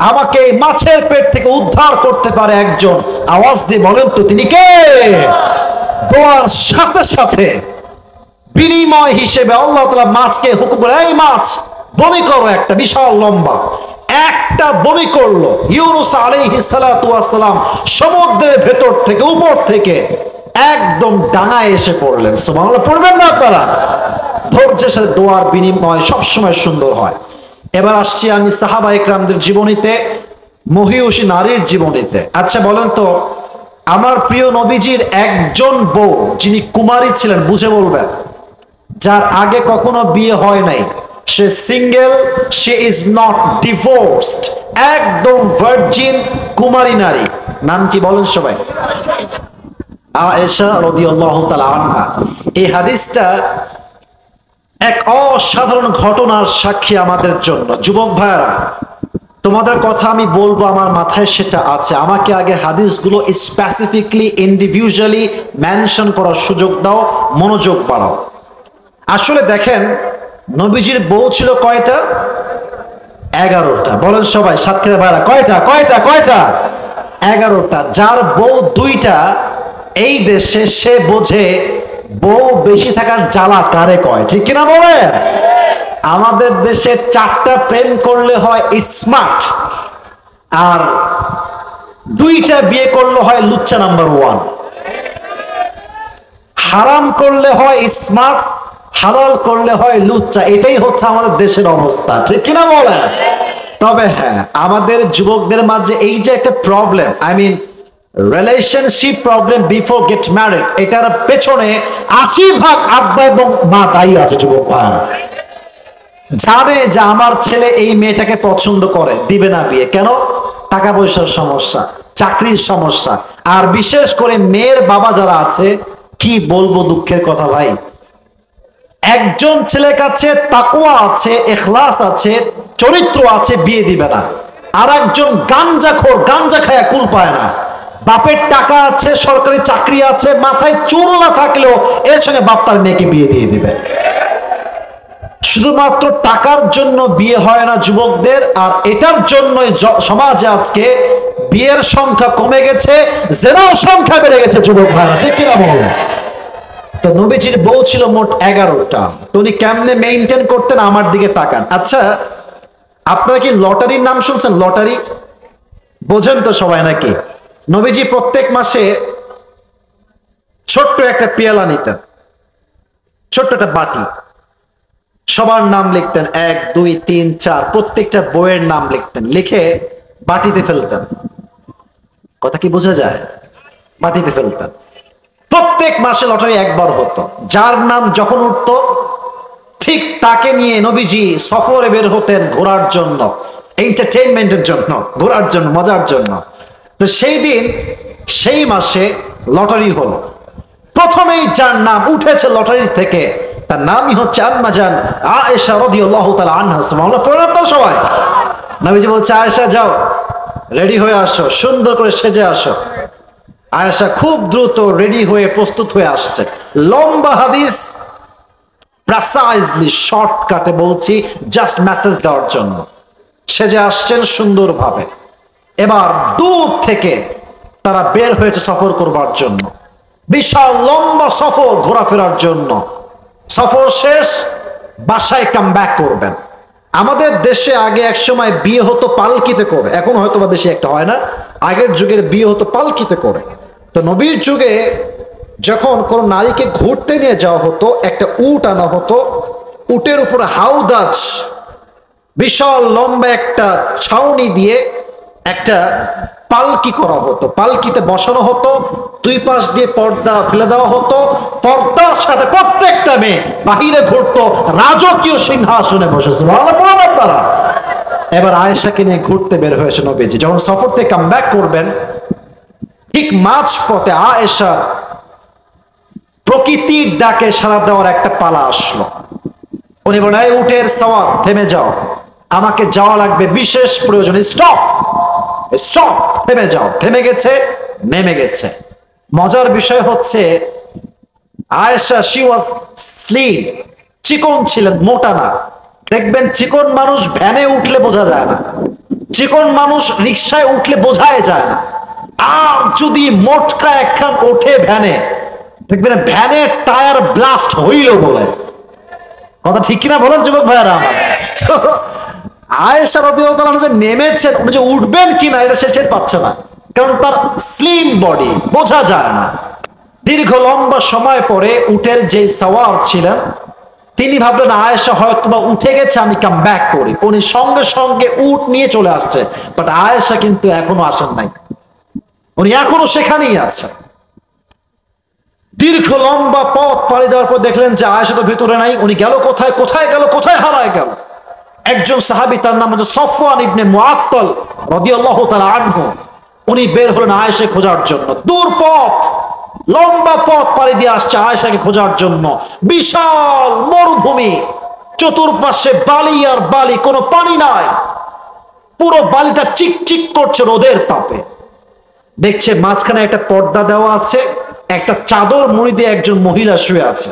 আমাকে এই মাছের পেট থেকে উদ্ধার করতে পারে একজন। আওয়াজ দিয়ে বলেন তো তিনি কে? দোয়ার সাথে সাথে বিনিময় হিসেবে আল্লাহ তাআলা মাছকে হুকুম করে, এই মাছ বমি করো। একটা বিশাল লম্বা একটা বমি করলো। ইউনুস আলাইহিস সালাতু ওয়াস সালাম সমুদ্রের ভেতর থেকে, উপর থেকে একদম ডাঙায় এসে পড়লেন। সুবহানাল্লাহ পড়বেন না আপনারা? ধৈর্যের সাথে দোয়ার বিনিময় সবসময় সুন্দর হয়। এবার আসছি আমি সাহাবা ইকরামদের জীবনীতে, মহিয়সী নারীর জীবনীতে। আচ্ছা বলেন তো, আমার প্রিয় নবীজির একজন বউ যিনি কুমারী ছিলেন, বুঝে বলবেন, যার আগে কখনো বিয়ে হয় নাই, সে সিঙ্গেল, সে ইজ নট ডিভোর্সড, একদম ভার্জিন কুমারী নারী, নাম কি বলেন সবাই? আয়েশা রাদিয়াল্লাহু তাআলা আনহা। এই হাদিসটা এক অসাধারণ ঘটনার সাক্ষী আমাদের জন্য। যুবক ভাইরা, তোমাদের কথা আমি বলবো, আমার মাথায় সেটা আছে। আমাকে আগে হাদিসগুলো স্পেসিফিকলি ইন্ডিভিজুয়ালি মেনশন করার সুযোগ দাও, মনোযোগ বাড়াও। আসলে দেখেন, নবীজির বউ ছিল কয়টা? 11টা। বলেন সবাই সাতক্ষীরা ভাইরা, কয়টা কয়টা কয়টা? 11টা। যার বউ 2টা এই দেশে, সে বোঝে বউ বেশি থাকার জ্বালা কারে কয়, ঠিক কিনা বলেন? আমাদের দেশে 4টা প্রেম করলে হয় স্মার্ট, আর 2টা বিয়ে করলে হয় লুচ্চা নাম্বার 1। হারাম করলে হয় স্মার্ট, হালাল করলে হয় লুচ্চা। এটাই হচ্ছে আমাদের দেশের অবস্থা, ঠিক কিনা বলেন? তবে হ্যাঁ, আমাদের যুবকদের মাঝে এই যে একটা problem, I mean relationship problem before get married, এটার পেছনে 80% আব্বা এবং মা দায়ী আছে। যুবক ভাইরা জানে যে আমার ছেলে এই মেয়েটাকে পছন্দ করে, দিবে না বিয়ে। কেন? টাকা পয়সার সমস্যা, চাকরির সমস্যা। আর বিশেষ করে মেয়ের বাবা যারা আছে, কি বলবো দুঃখের কথা ভাই, একজন ছেলের কাছে তাকওয়া আছে, ইখলাস আছে, চরিত্র আছে, বিয়ে দিবে না। আর একজন গাঞ্জাখোর, গাঞ্জা খায়া কুল পায় না, বাপের টাকা আছে, সরকারি চাকরি আছে, মাথায় চুল না থাকলেও এর সঙ্গে বাপ তার মেয়েকে বিয়ে দিয়ে দিবে। শুধুমাত্র টাকার জন্য বিয়ে হয় না যুবকদের, আর এটার জন্যই সমাজে আজকে বিয়ের সংখ্যা কমে গেছে, জেনার সংখ্যা বেড়ে গেছে। যুবক ভাইরা ঠিক কিনা বল? তো নবীজির বউ ছিল মোট 11টা। তো উনি কেমনে মেইনটেইন করতেন, আমার দিকে তাকান। আচ্ছা, আপনারা কি লটারির নাম শুনছেন? লটারি বোঝেন তো সবাই নাকি? নবীজি প্রত্যেক মাসে ছোট্ট একটা পেয়ালা নিতেন, ছোট্ট একটা বাটি, সবার নাম লিখতেন, 1 2 3 4, প্রত্যেকটা বইয়ের নাম লিখতেন, লিখে বাটিতে ফেলতেন। কথা কি বোঝা যায়? বাটিতে ফেলতেন। প্রত্যেক মাসে লটারি একবার হতো। যার নাম যখন উঠতো, ঠিক তাকে নিয়ে নবীজি সফরে বের হতেন, ঘোরার জন্য, এন্টারটেইনমেন্টের জন্য, ঘোরার জন্য, মজার জন্য। তো সেই দিন, সেই মাসে লটারি হলো। প্রথমেই যার নাম উঠেছে লটারি থেকে, তার নামই হচ্ছে আম্মা জান আয়েশা রাদিয়াল্লাহু তাআলা আনহা। সুবহানাল্লাহ পড়েন তো সবাই। নবীজি বলছে, আয়েশা যাও, রেডি হয়ে আসো, সুন্দর করে সেজে আসো। আয়েশা খুব দ্রুত রেডি হয়ে প্রস্তুত হয়ে আসছে। লম্বা হাদিস, প্রিসাইজলি শর্টকাটে বলছি, জাস্ট মেসেজ দেওয়ার জন্য সেজে আসছেন সুন্দরভাবে। এবার দূর থেকে তারা বের হয়েছে সফর করবার জন্য, বিশাল লম্বা সফর, ঘোরাফেরার জন্য। সফর শেষ, বাসায় কাম ব্যাক করবেন। আমাদের দেশে আগে এক সময় বিয়ে হতো পালকিতে করে, এখন হয়তো বা বেশি একটা হয় না। আগের যুগের বিয়ে হতো পালকিতে করে। তো নবীর যুগে যখন কোন নারীকে ঘুরতে নিয়ে যাওয়া হতো, একটা উট আনা হতো, উটের উপরে হাউদাজ বিশাল লম্বা একটা ছাউনি দিয়ে একটা পালকি করা হতো, পালকিতে বসানো হতো, দুই পাশ দিয়ে পর্দা ফেলে দেওয়া হতো, পর্দার সাথে প্রত্যেকটা মেয়ে বাহিরে ঘুরতো, রাজকীয় সিংহাসনে বসেছে। তারা এবার আয়েশাকে নিয়ে ঘুরতে বের হয়েছে নবীজি। যখন সফর থেকে কাম ব্যাক করবেন, ঠিক মাঝ পথে আয়েশা প্রকৃতির ডাকে সাড়া দেওয়ার একটা পালা আসলো। উনি বলেন, এই উটের সওয়ার থেমে যাও, আমাকে যাওয়া লাগবে, বিশেষ প্রয়োজন, স্টপ স্টপ, থেমে যাও। থেমে গেছে, নেমে গেছে। মজার বিষয় হচ্ছে আয়েশা শি ওয়াজ স্লিম, চিকন ছিলেন, মোটা না। দেখবেন চিকন মানুষ ভ্যানে উঠলে বোঝা যায় না, চিকন মানুষ রিক্সায় উঠলে বোঝাই যায় না। আর যদি মোটকা একখান ওঠে ভ্যানে, দেখবেন ভ্যানের টায়ার ব্লাস্ট হইল বলে। কথা ঠিক কিনা বলেন যুবক ভাইয়ারা আমার? তো আয়েশা রাদিয়াল্লাহু তাআলা যে নেমেছেন, উনি যে উঠবেন কিনা এটা সে টের পাচ্ছে না, কারণ তার স্লিম বডি, বোঝা যায় না। দীর্ঘ লম্বা সময় পরে উটের যে সাওয়ার ছিলেন তিনি ভাবলেন আয়েশা হয়তো বা উঠে গেছে, আমি কাম ব্যাক করি। উনি সঙ্গে সঙ্গে উট নিয়ে চলে আসছে, বাট আয়েশা কিন্তু এখনো আসেন নাই, উনি এখনো সেখানেই আছে। দীর্ঘ লম্বা পথ পাড়ি দেওয়ার পর দেখলেন যে আয়েশা তো ভেতরে নাই। উনি গেল কোথায়, কোথায় গেল, কোথায় হারায় গেল? একজন সাহাবী, তার নাম হচ্ছে সফওয়ান ইবনে মুআত্তাল রাদিয়াল্লাহু তাআলা আনহু, উনি বের হলেন আয়েশা খোঁজার জন্য। দূর পথ, লম্বা পথ পাড়ি দিয়ে আসছে আয়েশাকে খোঁজার জন্য। বিশাল মরুভূমি, চতুর্পাশে বালি আর বালি, কোনো পানি নাই, পুরো বালিটা চিকচিক করছে রোদের তাপে। দেখছে মাঝখানে একটা পর্দা দেওয়া আছে, একটা চাদর মুড়ি দিয়ে একজন মহিলা শুয়ে আছে।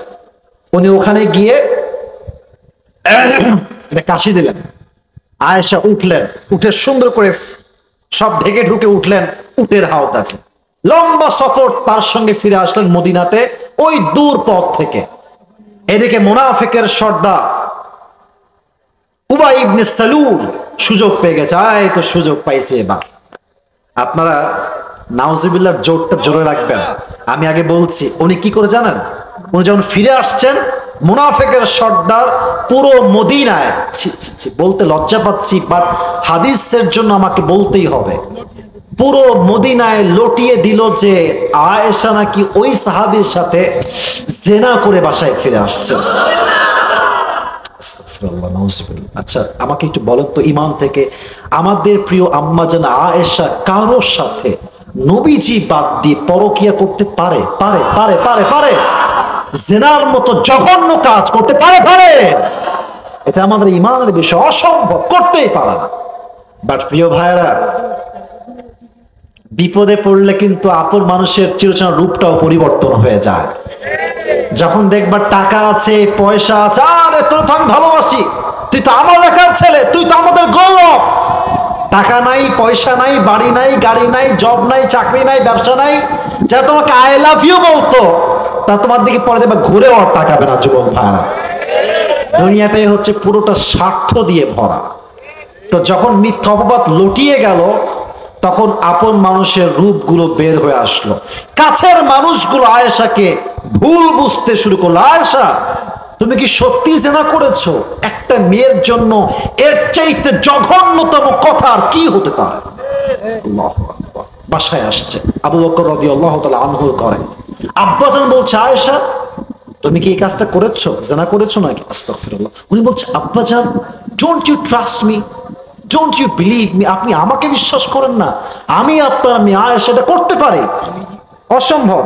উনি ওখানে গিয়ে কাশি দিলেন। আয়েশা উঠলেন, উঠে সুন্দর করে সব ঢেকে ঢুকে উঠলেন উটের হাওত আছে। লম্বা সফর তার সঙ্গে ফিরে আসলেন মদিনাতে, ওই দূর পথ থেকে। এদিকে মুনাফিকের সর্দার উবাই ইবনে সালুল সুযোগ পেয়ে গেছে। এই তো সুযোগ পাইছে এবার। আপনারা নাউজুবিল্লাহর জোরটা জোরে রাখবেন। আমি আগে বলছি উনি কি করে জানেন? উনি যখন ফিরে আসছেন, মুনাফিকের সর্দার পুরো মদিনায়, বলতে লজ্জা পাচ্ছি বাট হাদিসের জন্য আমাকে বলতেই হবে, পুরো মদিনায় লটিয়ে দিল যে আয়েশা নাকি ওই সাহাবীর সাথে জেনা করে বাসায় ফিরে আসছে। আচ্ছা আমাকে একটু বলেন তো, ইমান থেকে আমাদের প্রিয় আম্মা জান আয়েশা কারোর সাথে নবীজি বাদ দিয়ে পরকিয়া করতে পারে? পারে পারে পারে পারে জেনার মতো জঘন্য কাজ করতে পারে? পারে। এটা আমাদের ইমানের বিষয়, অসম্ভব, করতেই পারে না। বাট প্রিয় ভাইরা, বিপদে পড়লে কিন্তু আপন মানুষের চিরচেনা রূপটাও পরিবর্তন হয়ে যায়। যখন দেখবার টাকা আছে, পয়সা আছে, আরে তোর তো আমি ভালোবাসি, তুই তো আমার এলাকার ছেলে, তুই তো আমাদের গৌরব। টাকা নাই, পয়সা নাই, বাড়ি নাই, গাড়ি নাই, জব নাই, চাকরি নাই, ব্যবসা নাই, যারা তোমাকে আই লাভ ইউ বলতো, তা তোমার দিকে পরে দেখবা ঘুরে আর তাকাবে না। যুবক ভাইরা, দুনিয়াটাই হচ্ছে পুরোটা স্বার্থ দিয়ে ভরা। তো যখন মিথ্যা অপবাদ লুটিয়ে গেল, তখন আপন মানুষের রূপগুলো বের হয়ে আসলো। কাছের মানুষগুলো আয়েশাকে ভুল বুঝতে শুরু করলো। আয়েশা, তুমি কি সত্যি জেনা করেছো? একটা মেয়ের জন্য এর চাইতে জঘন্যতম কথা আর কি হতে পারে? আল্লাহু আকবার। বাসায় আসছে আবু বকর রাদিয়াল্লাহু তাআলা আনহুর ঘরে। আব্বাজান বলছে, আয়েশা তুমি কি এই কাজটা করেছো, জেনা করেছো নাকি? আস্তাগফিরুল্লাহ। উনি বলছে, আব্বাজান don't you trust me, don't you believe me, আপনি আমাকে বিশ্বাস করেন না? আমি আপনার মেয়ে আয়েশা এটা করতে পারি? অসম্ভব।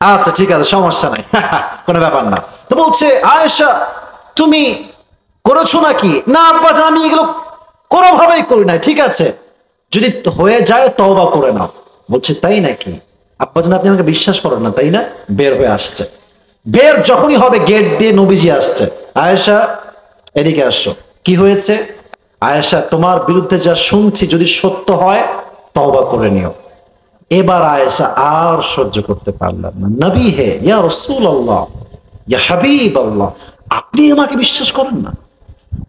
আচ্ছা ঠিক আছে, সমস্যা নাই, কোনো ব্যাপার না। তো বলছে, আয়েশা তুমি করেছো নাকি? না আব্বাজান আমি এগুলো কোনোভাবেই করি না। ঠিক আছে, যদি হয়ে যায় তওবা করে নাও। বলছে, তাই নাকি? আব্বাজান আপনি আমাকে বিশ্বাস করেন না তাই না? বের হয়ে আসছে। বের যখনই হবে গেট দিয়ে নবীজি আসছে। আয়েশা এদিকে আসো, কি হয়েছে? আয়েশা তোমার বিরুদ্ধে যা শুনছি যদি সত্য হয় তওবা করে নিও। এবার আয়েশা আর সহ্য করতে পারলেন না। নবী হে, ইয়া রাসূলুল্লাহ, ইয়া হাবিবাল্লাহ, আপনি আমাকে বিশ্বাস করেন না?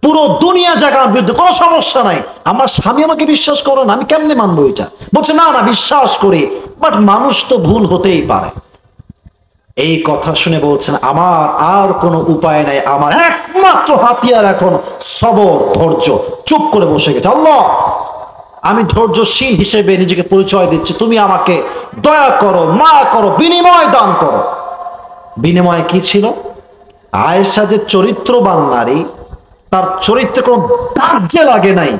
পুরো দুনিয়া জায়গা আমার বিরুদ্ধে, কোনো সমস্যা নাই, আমার স্বামী আমাকে বিশ্বাস করে না, আমি কেমনে মানবো এটা? বলছে, না না বিশ্বাস করি, বাট মানুষ তো ভুল হতেই পারে। এই কথা শুনে বলছেন আমার আর কোনো উপায় নাই, আমার একমাত্র হাতিয়ার এখন সবর, ধৈর্য। চুপ করে বসে গেছে। আল্লাহ, আমি ধৈর্যশীল হিসেবে নিজেকে পরিচয় দিচ্ছি, তুমি আমাকে দয়া করো, মায়া করো, বিনিময় দান করো। বিনিময় কি ছিল? আয়েশা যে চরিত্রবান নারী, তার চরিত্রে কোনো দাগ যে লাগে নাই,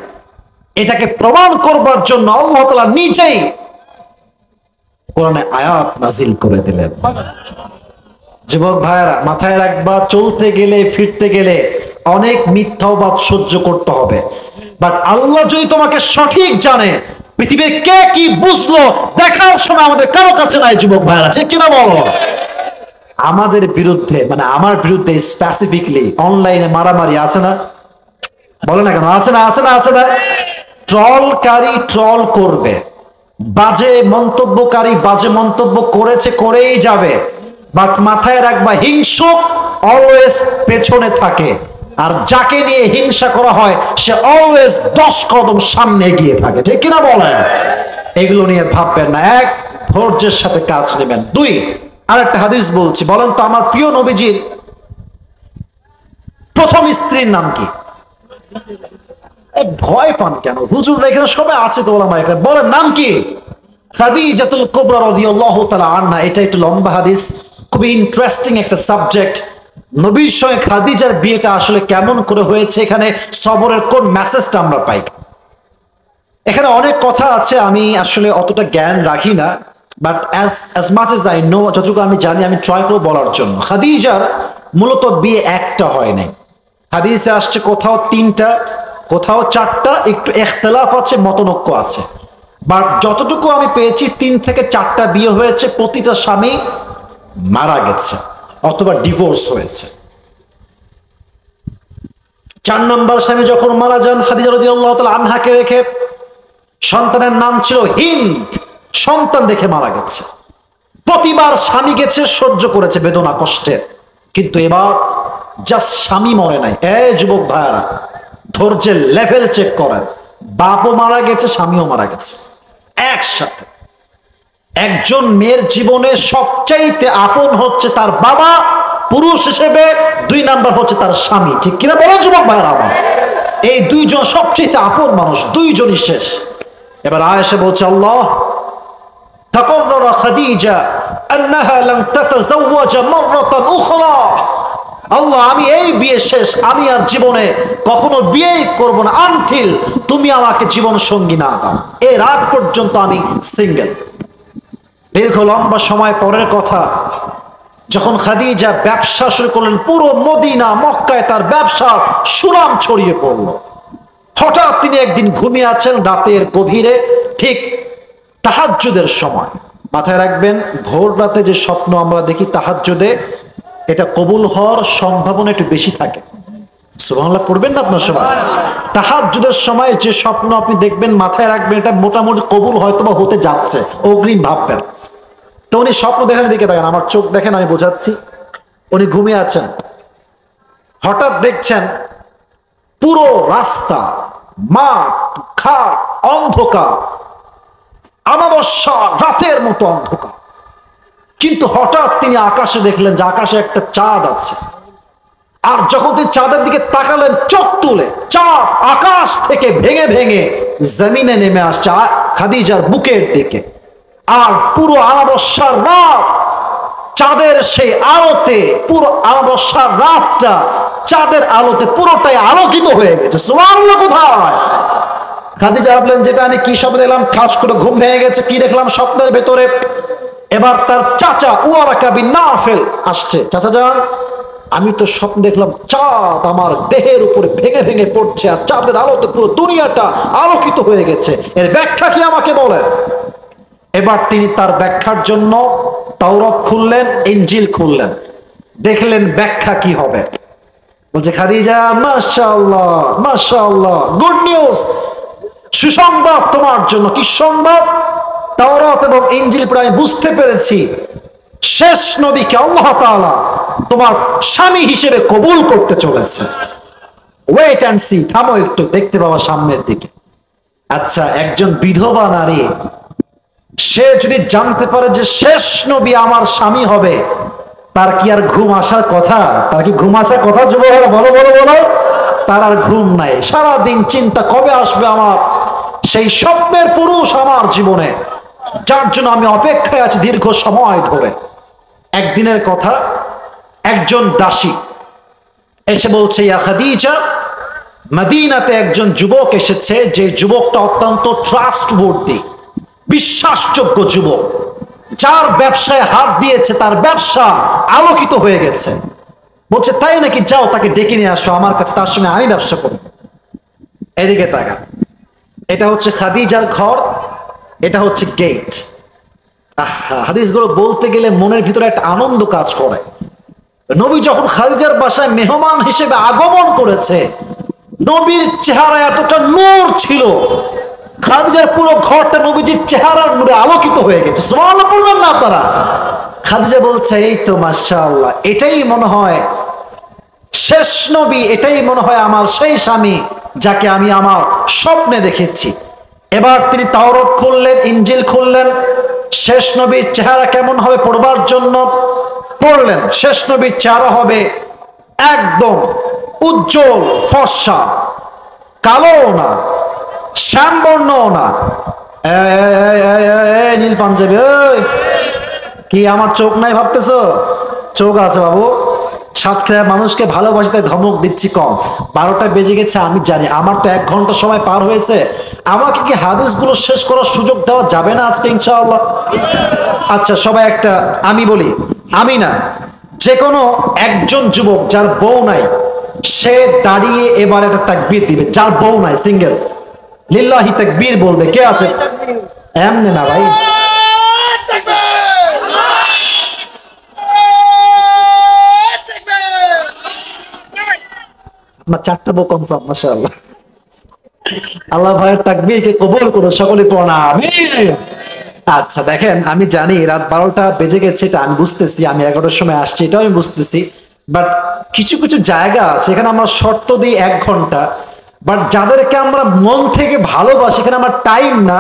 এটাকে প্রমাণ করবার জন্য আল্লাহ তাআলা নিজেই কোরআনে আয়াত নাজিল করে দিলেন। যুবক ভাইয়েরা, মাথায় রাখবা, চলতে গেলে ফিরতে গেলে অনেক মিথ্যাবাদ সহ্য করতে হবে, বাট আল্লাহ যদি তোমাকে সঠিক জানে, পৃথিবীর কে কি বুঝলো দেখার সময় আমাদের কারো কাছে নাই। যুবক ভাইয়েরা, ঠিক কিনা বলো? আমাদের বিরুদ্ধে, মানে আমার বিরুদ্ধে স্পেসিফিকলি অনলাইনে মারামারি আছে না? বলে না কেন? আছে না? আছে না? আছে না? ট্রলকারী ট্রল করবে, বাজে মন্তব্যকারী বাজে মন্তব্য করেছে, করেই যাবে, বাট মাথায় রাখবা হিংসুক অলওয়েজ পেছনে থাকে, আর যাকে নিয়ে হিংসা করা হয় সে অলওয়েজ 10 কদম সামনে এগিয়ে থাকে। ঠিক কিনা বলেন? এগুলো নিয়ে ভাববেন না। এক, ধৈর্যের সাথে কাজ নেবেন। দুই, আরেকটা হাদিস বলছি, বলেন তো আমার প্রিয় নবীজির প্রথম স্ত্রীর নাম কি? ভয় পান কেন? হুজুর এখানে সবাই আছে তো, ওলামা এখানে বলেন নাম কি? খাদিজাতুল কুবরা রাদিয়াল্লাহু তাআলা আনহা। এটা একটু লম্বা হাদিস, খুবই ইন্টারেস্টিং একটা সাবজেক্ট। নবীর সঙ্গে খাদিজার বিয়েটা আসলে কেমন করে হয়েছে, এখানে সবরের কোন মেসেজটা আমরা পাই? এখানে অনেক কথা আছে, আমি আসলে অতটা জ্ঞান রাখি না, but as much as I know, যতটুকু আমি জানি আমি ট্রাই করব বলার জন্য। খাদিজার মূলত বিয়ে একটা হয় নাই, হাদিসে আসছে কোথাও 3টা, কোথাও 4টা, একটু ইখতিলাফ আছে, মতনৈক্য আছে, বাট যতটুকু আমি পেয়েছি 3 থেকে 4টা বিয়ে হয়েছে, প্রতিটা স্বামী মারা গেছে অথবা ডিভোর্স হয়েছে। 4 নম্বর স্বামী যখন মারা যান, খাদিজা রাদিয়াল্লাহু তাআলা আনহাকে রেখে, সন্তানের নাম ছিল হিন্দ, সন্তান দেখে মারা গেছে। প্রতিবার স্বামী গেছে, সহ্য করেছে বেদনা কষ্টের, কিন্তু এবার জাস্ট স্বামী মরে নাই। যুবক ভাইয়ারা, ধৈর্যের লেভেল চেক করেন। বাপও মারা গেছে, স্বামীও মারা গেছে একসাথে। একজন মেয়ের জীবনে সবচাইতে আপন হচ্ছে তার বাবা পুরুষ হিসেবে, 2 নাম্বার হচ্ছে তার স্বামী। ঠিক কিনা বলো যুবক ভাইয়ারা আমার? এই 2 জন সবচাইতে আপন মানুষ, 2 জনই শেষ। এবার আয়েশা বলছে, আল্লাহ তাকাররারা খাদিজা আন্নাহা লান তাতাযাওয়াজা মাররাতান উখরা। আল্লাহ, আমি এই বিয়ে শেষ, আমি আর জীবনে কখনো বিয়েই করব না আনটিল তুমি আমাকে জীবন সঙ্গী না দাও। এর আগ পর্যন্ত আমি সিঙ্গেল। দীর্ঘ লম্বা সময় পরের কথা, যখন খাদিজা ব্যবসা শুরু করলেন, পুরো মদিনা মক্কায় তার ব্যবসা সুনাম ছড়িয়ে পড়ল। হঠাৎ তিনি একদিন ঘুমিয়ে আছেন রাতের গভীরে, ঠিক তাহাজ্জুদের সময়। মাথায় রাখবেন, ভোর রাতে যে স্বপ্ন আমরা দেখি তাহাজ্জুদে, এটা কবুল হওয়ার সম্ভাবনা একটু বেশি থাকে। সুবহানাল্লাহ পড়বেন না আপনার সময়? তাহাজ্জুদের সময় যে স্বপ্ন আপনি দেখবেন, মাথায় রাখবেন এটা মোটামুটি কবুল হয়তো বা হতে যাচ্ছে, অগ্রিম ভাববেন। তো উনি স্বপ্ন দেখেন, দিকে দেখেন, আমার চোখ দেখেন, আমি বোঝাচ্ছি। উনি ঘুমিয়ে আছেন, হঠাৎ দেখছেন পুরো রাস্তা, মাঠ, ঘাট অন্ধকার, অমাবস্যা রাতের মতো অন্ধকার। কিন্তু হঠাৎ তিনি আকাশে দেখলেন যে আকাশে একটা চাঁদ আছে, আর যখন তিনি চাঁদের দিকে তাকালেন, চোখ তুলে চাঁদ আকাশ থেকে ভেঙে ভেঙে জমিনে নেমে আসছে খাদিজার বুকের দিকে। আর পুরো অমাবস্যার রাত চাঁদের সেই আলোতে, পুরো অমাবস্যার রাতটা চাঁদের আলোতে পুরোটাই আলোকিত হয়ে গেছে। সুবহানাল্লাহ কোথায়? খাদিজা ভাবলেন যেটা আমি কি স্বপ্ন দেখলাম, ঠাস করে ঘুম ভেঙে গেছে, কি দেখলাম স্বপ্নের ভেতরে। এবার তার চাচা ওয়ারাকা বিন নাফেল আসছে, চাচা যান, আমি তো স্বপ্ন দেখলাম চাঁদ আমার দেহের উপরে ভেঙে ভেঙে পড়ছে, আর চাঁদের আলোতে পুরো দুনিয়াটা আলোকিত হয়ে গেছে, এর ব্যাখ্যা কি আমাকে বলেন। এবার তিনি তার ব্যাখ্যার জন্য তাওরাত খুললেন, ইনজিল খুললেন, দেখলেন ব্যাখ্যা কি হবে। বলছে খাদিজা, মাশাআল্লাহ মাশাআল্লাহ, গুড নিউজ, সুসংবাদ তোমার জন্য। কি সংবাদ? তাওরাত এবং ইনজিল পড়ে আমি বুঝতে পেরেছি শেষ নবীকে আল্লাহ তাআলা তোমার স্বামী হিসেবে কবুল করতে চলেছে। ওয়েট অ্যান্ড সি, থামো একটু, দেখতে পাওয়া সামনের দিকে। আচ্ছা, একজন বিধবা নারী, সে যদি জানতে পারে যে শেষ নবী আমার স্বামী হবে, তার কি আর ঘুম আসার কথা? তার কি ঘুম আসার কথা? যুবকরা বলো বলো বলো। তার আর ঘুম নাই, সারাদিন চিন্তা কবে আসবে আমার সেই স্বপ্নের পুরুষ আমার জীবনে, যার জন্য আমি অপেক্ষায় আছি দীর্ঘ সময় ধরে। একদিনের কথা, একজন দাসী এসে বলছে, ইয়া খাদিজা, মদিনাতে একজন যুবক এসেছে, যে যুবকটা অত্যন্ত ট্রাস্টওয়ার্দি, বিশ্বাসযোগ্য যুবক, যার ব্যবসায় হাত দিয়েছে তার ব্যবসা আলোকিত হয়ে গেছে। বলছে তাই নাকি? যাও তাকে ডেকে নিয়ে আসো আমার কাছে, তার সঙ্গে আমি ব্যবসা করব। এদিকে তাকা, এটা হচ্ছে খাদিজার ঘর, এটা হচ্ছে গেট। হাদিসগুলো বলতে গেলে মনের ভিতরে একটা আনন্দ কাজ করে। নবী যখন খাদিজার বাসায় মেহমান হিসেবে আগমন করেছে, নবীর চেহারা এতটা নূর ছিল, খাদিজার পুরো ঘরটা নবীজির চেহারার নূরে আলোকিত হয়ে গেছে। সুবহানাল্লাহ বলবেন না আপনারা? খাদিজা বলছে, এই তো মাশাআল্লাহ, এটাই মনে হয় শেষ নবী, এটাই মনে হয় আমার সেই স্বামী যাকে আমি আমার স্বপ্নে দেখেছি। এবার তিনি তাওরাত খুললেন, ইনজিল খুললেন, শেষ নবীর চেহারা কেমন হবে পড়বার জন্য পড়লেন। শেষ নবীর চেহারা হবে একদম উজ্জ্বল ফর্সা, কালো না, শ্যামবর্ণ না। নীল পাঞ্জাবি, কি আমার চোখ নাই ভাবতেছ? চোখ আছে বাবু। সাতক্ষীরার মানুষকে ভালোবাসতে ধমক দিচ্ছি কম। 12টা বেজে গেছে, আমি জানি, আমার তো 1 ঘন্টা সময় পার হয়েছে। আমাকে কি হাদিসগুলো শেষ করার সুযোগ দেওয়া যাবে না আজকে ইনশাআল্লাহ? আচ্ছা সবাই একটা, আমি বলি, আমি না, যে কোনো একজন যুবক যার বউ নাই, সে দাঁড়িয়ে এবার একটা তাকবীর দিবে। যার বউ নাই, সিঙ্গেল, লিল্লাহি তাকবীর বলবে। কে আছে? এমনি না ভাই, আপনার 4টা বউ কনফার্ম, মাশাআল্লাহ। আল্লাহ ভাইয়ের তাকবীরকে কবুল করো, সকলে পড়া আমিন। আচ্ছা দেখেন, আমি জানি রাত 12টা বেজে গেছে, এটা আমি বুঝতেছি, আমি 11টার সময় আসছি, এটাও আমি বুঝতেছি, বাট কিছু কিছু জায়গা আছে এখানে আমরা শর্ত দিই 1 ঘন্টা, বাট যাদেরকে আমরা মন থেকে ভালোবাসি, এখানে আমার টাইম না,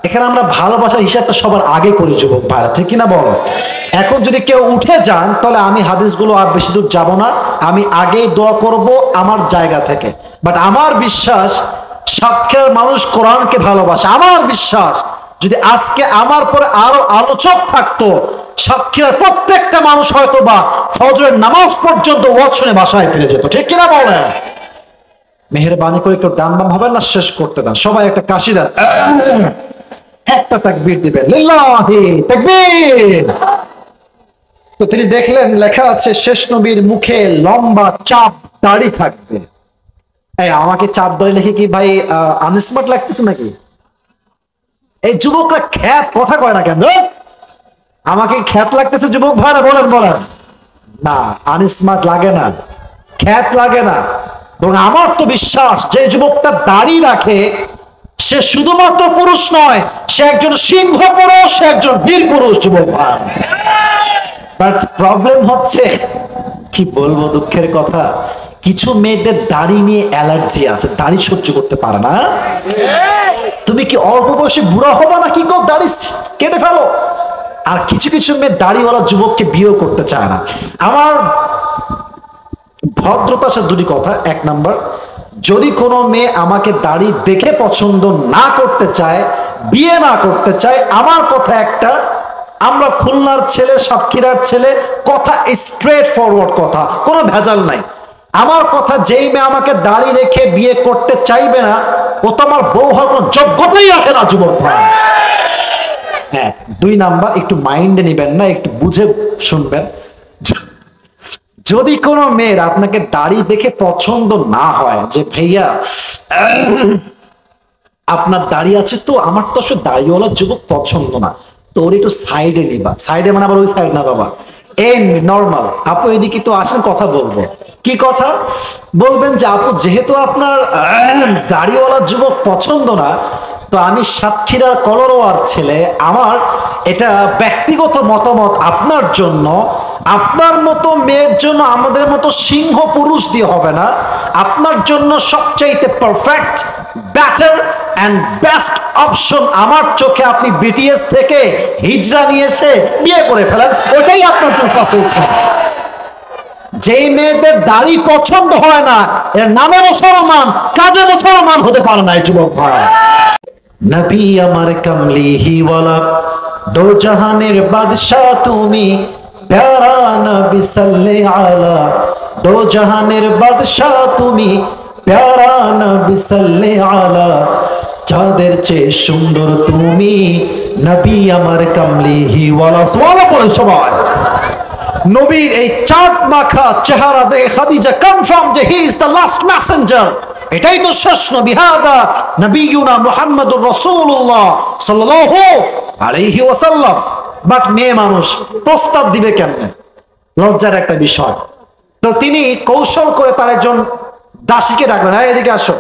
এখানে আমরা ভালোবাসার হিসাবটা সবার আগে করি যুবক ভাইরা, ঠিক কিনা বলো? এখন যদি কেউ উঠে যান, তাহলে আমি হাদিসগুলো আর বেশি দূর যাব না, আমি আগেই দোয়া করব আমার জায়গা থেকে। বাট আমার বিশ্বাস সাতক্ষীরার মানুষ কোরআনকে ভালোবাসে। আমার বিশ্বাস যদি আজকে আমার পরে আরো আলোচক থাকতো, সাতক্ষীরার প্রত্যেকটা মানুষ হয়তো বা ফজরের নামাজ পর্যন্ত ওয়াজ শুনে বাসায় ফিরে যেত, ঠিক কিনা বলেন? মেহেরবানি করে কেউ ডান বাম হবেন না, শেষ করতে দেন। সবাই একটা কাশি দেন, একটা তাকবীর দিবেন, লিল্লাহি তাকবীর। তো তিনি দেখলেন লেখা আছে শেষ নবীর মুখে লম্বা চাপ দাড়ি থাকবে। এই আমাকে চাপ দাড়ি লিখে কি ভাই আনস্মার্ট লাগতেছে নাকি? এই যুবকরা খ্যাত কথা কয় না কেন? আমাকে খ্যাত লাগতেছে যুবক ভাইরা? বলেন বলেন। না, আনস্মার্ট লাগে না, খ্যাত লাগে না, এবং আমার তো বিশ্বাস যে যুবকটা দাড়ি রাখে সে শুধুমাত্র পুরুষ নয়, সে একজন সিংহ পুরুষ, সে একজন বীর পুরুষ যুবক ভাই। বাট প্রবলেম হচ্ছে, কি বলবো, দুঃখের কথা, কিছু মেয়েদের দাড়ি নিয়ে অ্যালার্জি আছে, দাড়ি সহ্য করতে পারে না। তুমি কি অল্প বয়সে বুড়া হবা না কি গো, দাড়ি কেটে ফেলো। আর কিছু কিছু মেয়ে দাড়িওয়ালা যুবককে বিয়ে করতে চায় না। আমার ভদ্রতার সাথে 2টি কথা। 1 নাম্বার, যদি কোনো মেয়ে আমাকে দাড়ি দেখে পছন্দ না করতে চায়, বিয়ে না করতে চায়, আমার কথা একটা, আমরা খুলনার ছেলে, সাতক্ষীরার ছেলে, কথা স্ট্রেট ফরওয়ার্ড কথা, কোনো ভেজাল নাই। আমার কথা, যেই মেয়ে আমাকে দাড়ি রেখে বিয়ে করতে চাইবে না, ও তো আমার বউ হওয়ার কোনো যোগ্যতাই রাখে না যুবক ভাই। হ্যাঁ, 2 নাম্বার, একটু মাইন্ডে নিবেন না, একটু বুঝে শুনবেন। যদি কোনো মেয়ের আপনাকে দাড়ি দেখে পছন্দ না হয়, যে ভাইয়া আপনার দাড়ি আছে তো, আমার তো আসলে দাড়িওয়ালা যুবক পছন্দ না, তো ওর একটু সাইডে নিবা। সাইডে মানে আবার ওই সাইড না বাবা, নর্মাল। আপু এদিকে তো আসেন, কথা বলবো। কি কথা বলবেন? যে আপু, যেহেতু আপনার দাড়িওয়ালা যুবক পছন্দ না, তো আমি সাতক্ষীরার কলরোয়ার ছেলে, আমার এটা ব্যক্তিগত মতামত আপনার জন্য, আপনার মতো মেয়ের জন্য আমাদের মতো সিংহ পুরুষ দিয়ে হবে না, আপনার জন্য সবচাইতে perfect, better and best option আমার চোখে আপনি বিটিএস থেকে হিজরা নিয়ে এসে বিয়ে করে ফেলেন, ওটাই আপনার জন্য সফল। যেই মেয়েদের দাড়ি পছন্দ হয় না, এর নামে মুসলমান, কাজে মুসলমান হতে পারে না। যুবক ভাই, নবী আমার কমলিহি ওয়ালা, দো জাহানের বাদশাহ তুমি, প্যারা নবী সাল্লে আলা, দো জাহানের বাদশাহ তুমি, প্যারা নবী সাল্লে আলা, চাঁদের চেয়ে সুন্দর তুমি, নবী আমার কমলিহি ওয়ালা। সুবহানাল্লাহ বলেন সবাই। নবীর এই চাঁদ মাখা চেহারা দেখে খাদিজা কনফার্ম যে he is the last Messenger, এটাই তো শেষ নবী। হাদা নবিয়ুনা মুহাম্মাদুর রাসূলুল্লাহ সাল্লাল্লাহু আলাইহি ওয়াসাল্লাম। বাট মেয়ে মানুষ প্রস্তাব দিবে কেমনে, লজ্জার একটা বিষয়। তো তিনি কৌশল করে তার একজন দাসীকে ডাকলেন, হ্যাঁ এদিকে আসো,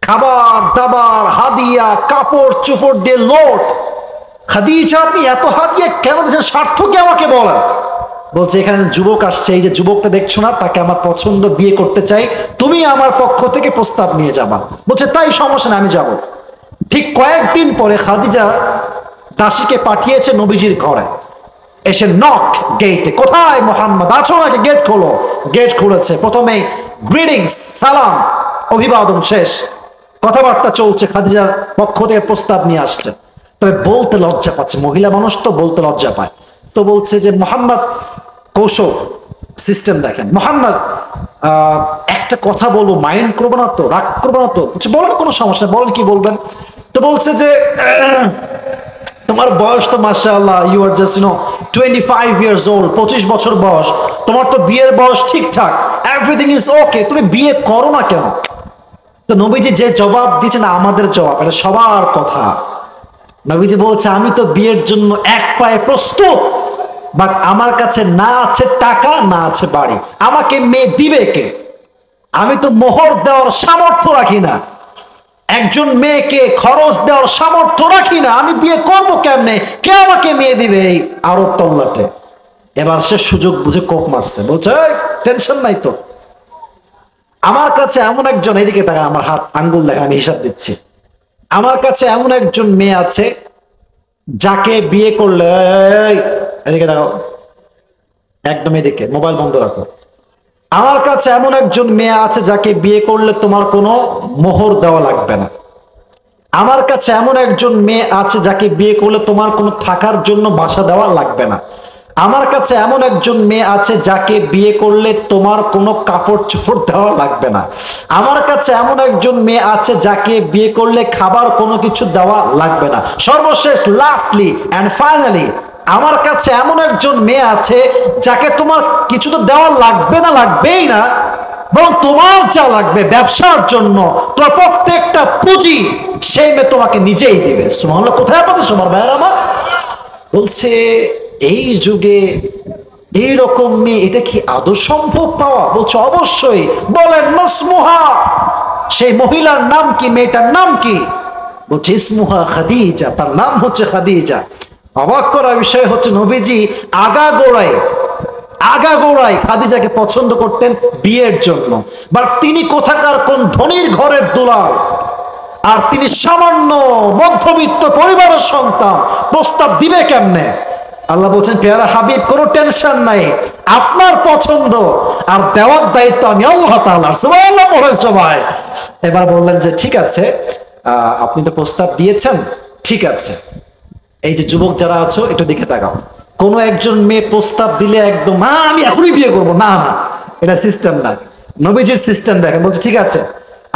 খাবার দাবার হাদিয়া কাপড় চোপড় দিয়ে লোট। খাদিজা আপনি এত হাদিয়া কেন দিচ্ছেন, স্বার্থ কি আমাকে বলেন। বলছে এখানে যুবক আসছে, এই যে যুবকটা দেখছো না, তাকে আমার পছন্দ, বিয়ে করতে চাই, তুমি আমার পক্ষ থেকে প্রস্তাব নিয়ে যাবা। বলছে তাই, সমস্যা না, আমি যাব। ঠিক কয়েকদিন পরে খাদিজা দাসীকে পাঠিয়েছে নবীজির ঘরে, এসে নক গেটে, কোথায় মোহাম্মদ, আছো নাকি, গেট খোলো। গেট খুলেছে, প্রথমে গ্রিটিংস, সালাম, অভিবাদন শেষ, কথাবার্তা চলছে, খাদিজার পক্ষ থেকে প্রস্তাব নিয়ে আসছে। তবে বলতে লজ্জা পাচ্ছে, মহিলা মানুষ তো বলতে লজ্জা পায়। তো বলছে যে মোহাম্মদ, কৌশল সিস্টেম দেখেন, মোহাম্মদ একটা কথা বলবো, মাইন্ড করবো না তো, রাগ করবো না তো। বলেন, কোনো সমস্যা, বলেন কি বলবেন। তো বলছে যে তোমার বয়স তো মাশাআল্লাহ, you are just 25 years old, 25 বছর বয়স, তোমার তো বিয়ের বয়স ঠিকঠাক, এভরিথিং ইজ ওকে, তুমি বিয়ে করো না কেন। তো নবীজি যে জবাব দিচ্ছে না আমাদের জবাব, এটা সবার কথা। নবীজি বলছে আমি তো বিয়ের জন্য এক পায়ে প্রস্তুত, বাট আমার কাছে না আছে টাকা, না আছে বাড়ি, আমাকে মেয়ে দিবে কে। আমি তো মোহর দেওয়ার সামর্থ্য রাখি না, একজন মেয়েকে খরচ দেওয়ার সামর্থ্য রাখি না, আমি বিয়ে করবো কেমনে, কে আমাকে মেয়ে দিবে। এই আরব তল্লাটে এবার সে সুযোগ বুঝে কোপ মারছে, বলছে টেনশন নাই তো, আমার কাছে এমন একজন, এদিকে তাকা, আমার হাত আঙ্গুল দেখা, আমি হিসাব দিচ্ছি, আমার কাছে এমন একজন মেয়ে আছে যাকে বিয়ে করলে, এদিকে দেখো, একদম এদিকে, মোবাইল বন্ধ রাখো, আমার কাছে এমন একজন মেয়ে আছে যাকে বিয়ে করলে তোমার কোনো মোহর দেওয়া লাগবে না, আমার কাছে এমন একজন মেয়ে আছে যাকে বিয়ে করলে তোমার কোনো থাকার জন্য বাসা দেওয়া লাগবে না, আমার কাছে এমন একজন মেয়ে আছে যাকে বিয়ে করলে তোমার কোনো কাপড় চোপড় দেওয়া লাগবে না, আমার কাছে এমন একজন মেয়ে আছে যাকে বিয়ে করলে খাবার কোনো কিছু দেওয়া লাগবে না, সর্বশেষ লাস্টলি অ্যান্ড ফাইনালি আমার কাছে এমন একজন মেয়ে আছে যাকে তোমার কিছু তো দেওয়া লাগবে না, লাগবেই না, বরং তোমার যা লাগবে ব্যবসার জন্য, তোমার প্রত্যেকটা পুঁজি সেই মেয়ে তোমাকে নিজেই দিবে। সুবহানাল্লাহ, কোথায় আপনাদের সবার ভাইয়ের আমার। বলছে এই যুগে এইরকম মেয়ে, এটা কি আদৌ সম্ভব পাওয়া? বলছে অবশ্যই। বলেন মাসমুহা, সেই মহিলার নাম কি, মেয়েটার নাম কি? বলছে ইসমুহা খাদিজা, তার নাম হচ্ছে খাদিজা। অবাক করার বিষয় হচ্ছে নবীজি আগাগোড়ায় খাদিজাকে পছন্দ করতেন বিয়ের জন্য, বাট তিনি কোথাকার কোন ধনীর ঘরের দুলাল, আর তিনি সামান্য মধ্যবিত্ত পরিবারের সন্তান, প্রস্তাব দিবে কেমনে। আল্লাহ বলছেন পেয়ারা হাবিব, কোনো টেনশন নাই, আপনার পছন্দ আর দেওয়ার দায়িত্ব আমি আল্লাহ তাআলা। সুবহানাল্লাহ বলেন সবাই। এবার বললেন যে ঠিক আছে, আপনি তো প্রস্তাব দিয়েছেন, ঠিক আছে, এই যে যুবক যারা আছো একটু দিকে তাকাও, কোনো একজন মেয়ে প্রস্তাব দিলে একদম আমি এখনই বিয়ে করবো, না না, এটা সিস্টেম না। নবীজির সিস্টেম দেখেন, বলছে ঠিক আছে,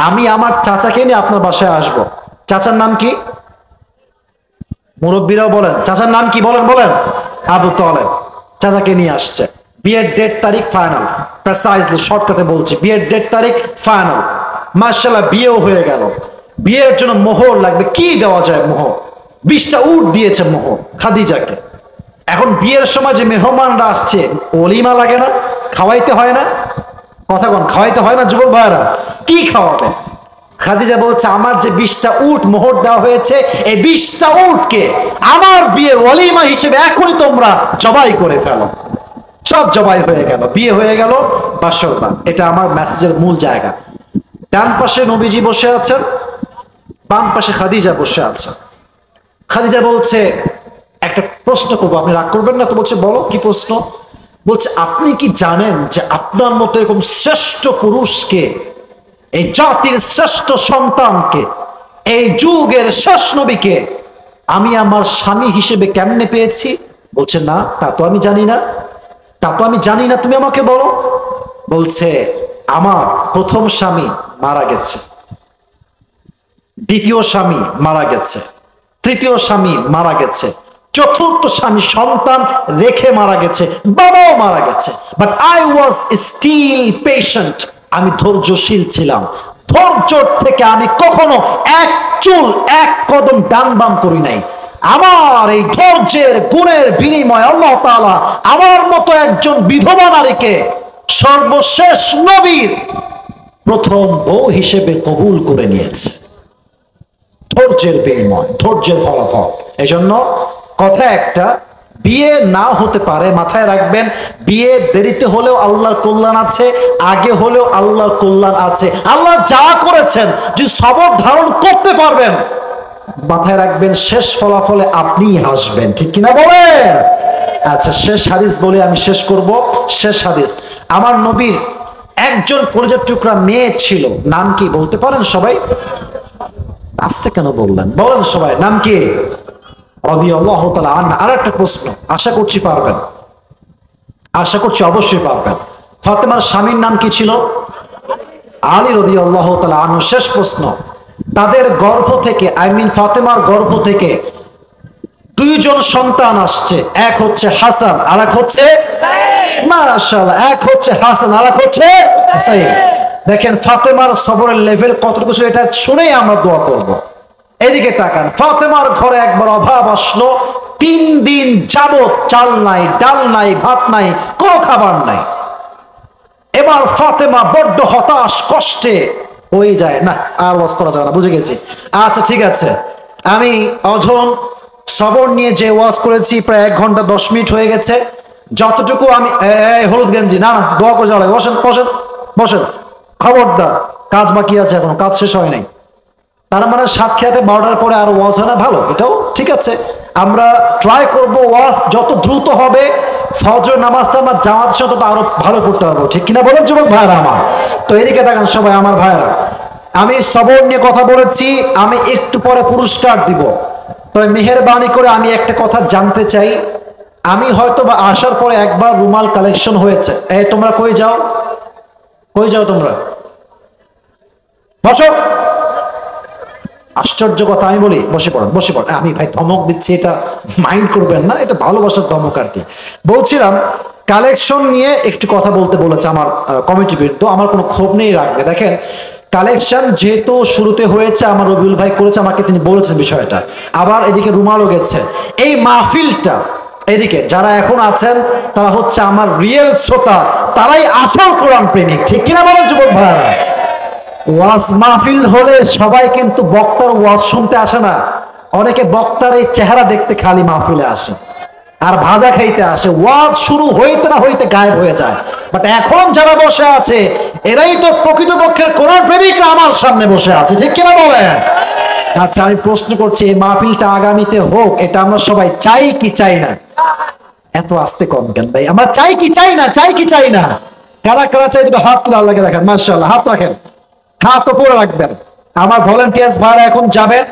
আমি আমার চাচাকে নিয়ে আপনার বাসায় আসবো। চাচার নাম কি? মুরব্বীরাও বলেন চাচার নাম কি, বলেন বলেন। আবু তালেব। চাচাকে নিয়ে আসছে, বিয়ের ডেট তারিখ ফাইনাল, প্রিসাইজলি শর্টকাটে বলছি, বিয়ের ডেট তারিখ ফাইনাল। মাশাআল্লাহ, বিয়েও হয়ে গেল। বিয়ের জন্য মোহর লাগবে, কি দেওয়া যায় মোহর? 20টা উট দিয়েছে মোহর খাদিজাকে। এখন বিয়ের সময় যে মেহমানরা আসছে, ওলিমা লাগে না, খাওয়াইতে হয় না? কথা কোন, খাওয়াইতে হয় না যুবক ভাইরা? কি খাওয়াবে? খাদিজা বলছে আমার যে 20টা উট মোহর দেওয়া হয়েছে, এই 20টা উটকে আমার বিয়ের ওলিমা হিসেবে এখনই তোমরা জবাই করে ফেলো। সব জবাই হয়ে গেল, বিয়ে হয়ে গেল, বাসরবান। এটা আমার মেসেজের মূল জায়গা। ডান পাশে নবীজি বসে আছেন, বাম পাশে খাদিজা বসে আছে। খাদিজা বলছে, একটা প্রশ্ন করবো, আপনি রাগ করবেন না তো? বলছে, বলো কি প্রশ্ন? বলছে, আপনি কি জানেন যে আপনার মতো এরকম শ্রেষ্ঠ পুরুষকে, এই জাতির শ্রেষ্ঠ সন্তানকে, এই যুগের শেষ নবীকে আমি আমার স্বামী হিসেবে কেমনে পেয়েছি? বলছে, না, তা তো আমি জানি না, তা তো আমি জানি না, তুমি আমাকে বলো। বলছে, আমার প্রথম স্বামী মারা গেছে, দ্বিতীয় স্বামী মারা গেছে, তৃতীয় স্বামী মারা গেছে, চতুর্থ স্বামী সন্তান রেখে মারা গেছে, বাবাও মারা গেছে, but I was still patient. আমি ধৈর্যশীল ছিলাম। ধৈর্যর থেকে আমি কখনো এক চুল এক কদম ডান বাম করি নাই। আমার এই ধৈর্যের গুণের বিনিময়ে আল্লাহ তাআলা আমার মতো একজন বিধবা নারীকে সর্বশেষ নবীর প্রথম বউ হিসেবে কবুল করে নিয়েছে। ধৈর্যের বিনিময়, ধৈর্যের ফলাফল। এই জন্য কথা একটা, বিয়ে না হতে পারে, মাথায় রাখবেন, বিয়ে দেরিতে হলেও আল্লাহর কল্যাণ আছে, আগে হলেও আল্লাহর কল্যাণ আছে। আল্লাহ যা করেছেন যদি সবর ধারণ করতে পারবেন, মাথায় রাখবেন শেষ ফলাফলে আপনি হাসবেন। ঠিক কিনা বলেন? আচ্ছা, শেষ হাদিস বলে আমি শেষ করব। শেষ হাদিস, আমার নবীর একজন কলিজার টুকরা মেয়ে ছিল, নাম কি বলতে পারেন সবাই? আসতে কেন বললেন? বলেন সবাই, নাম কি? রাদিয়াল্লাহু তাআলা আনহা। আর একটা প্রশ্ন, আশা করছি পারবেন, আশা করছি অবশ্যই পারবেন। ফাতেমার স্বামীর নাম কি ছিল? আলী রাদিয়াল্লাহু তাআলা আনহু। শেষ প্রশ্ন, তাদের গর্ভ থেকে, ফাতেমার গর্ভ থেকে দুইজন সন্তান আসছে, এক হচ্ছে হাসান আর এক হচ্ছে মাশাআল্লাহ, এক হচ্ছে হাসান আর এক হচ্ছে হুসাইন। দেখেন ফাতেমার সবরের লেভেল কতটুকু, এটা শুনেই আমরা দোয়া করব। এদিকে তাকান, ফাতেমার ঘরে একবার অভাব আসলো, 3 দিন যাবত চাল নাই, ডাল নাই, ভাত নাই, কোনো খাবার নাই। এবার ফাতেমা বড্ড হতাশ, কষ্টে হয়ে যায়, না আর ওয়াজ করা যাবে না, বুঝে গেছি। আচ্ছা ঠিক আছে, আমি অধম সবর নিয়ে যে ওয়াজ করেছি প্রায় 1 ঘন্টা 10 মিনিট হয়ে গেছে। যতটুকু আমি, হলুদ গেঞ্জি, না না, দোয়া করে যাওয়া লাগে, বসেন বসেন বসেন, খবরদার, কাজ বাকি আছে, এখনো কাজ শেষ হয় নাই। তার মানে সাতক্ষীরাতে 12টার পরে আর ওয়াজ হয় না, ভালো, এটাও ঠিক আছে। আমরা ট্রাই করব ওয়াজ যত দ্রুত হবে, ফজর নামাজটা আমরা জামাত সাথে আরো ভালো করতে পারবো। ঠিক কিনা বলেন যুবক ভাইরা আমার? তো এদিকে দেখেন সবাই আমার ভাইরা, আমি সবর নিয়ে কথা বলেছি, আমি একটু পরে পুরস্কার দিব। তবে মেহেরবানি করে আমি একটা কথা জানতে চাই, আমি হয়তো বা আসার পরে একবার রুমাল কালেকশন হয়েছে। তোমরা কই যাও, কই যাও তোমরা? বসো। আশ্চর্য কথা, আমি বলি বসে পড়েন, বসে পড়েন। আমি ভাই ধমক দিচ্ছি, এটা মাইন্ড করবেন না, এটা ভালোবাসার ধমক আর কি। বলছিলাম কালেকশন নিয়ে একটু কথা বলতে বলেছে আমার কমিটি বৃন্দ, আমার কোনো ক্ষোভ নেই, রাখবে। দেখেন কালেকশন যেহেতু শুরুতে হয়েছে, আমার রবিউল ভাই করেছে, আমাকে তিনি বলেছেন বিষয়টা, আবার এদিকে রুমালও গেছে। এই মাহফিলটা, এদিকে যারা এখন আছেন তারা হচ্ছে আমার রিয়েল শ্রোতা, তারাই আসল কোরআন প্রেমিক। ঠিক কিনা বলেন যুবক ভাইরা? ওয়াজ মাহফিল হলে সবাই কিন্তু বক্তার ওয়াজ শুনতে আসে না, অনেকে বক্তার এই চেহারা দেখতে খালি মাহফিলে আসে আর ভাজা খাইতে আসে, ওয়াজ শুরু হইতে না হইতে গায়েব হয়ে যায়। বাট এখন যারা বসে আছে এরাই তো প্রকৃতপক্ষের কোরআন প্রেমিকরা আমার সামনে বসে আছে। ঠিক কিনা বলেন? আচ্ছা, আমি প্রশ্ন করছি, এই মাহফিলটা আগামীতে হোক, এটা আমরা সবাই চাই কি চাই না? এত আস্তে কম কেন ভাই? আমরা চাই কি চাই না? চাই কি চাই না? কারা কারা চাই? দুটো হাত তুলে আল্লাহকে দেখেন, মাশাআল্লাহ, হাত রাখেন, হাত উপরে রাখবেন। আমার ভলেন্টিয়ার্স ভাইরা এখন যাবেন,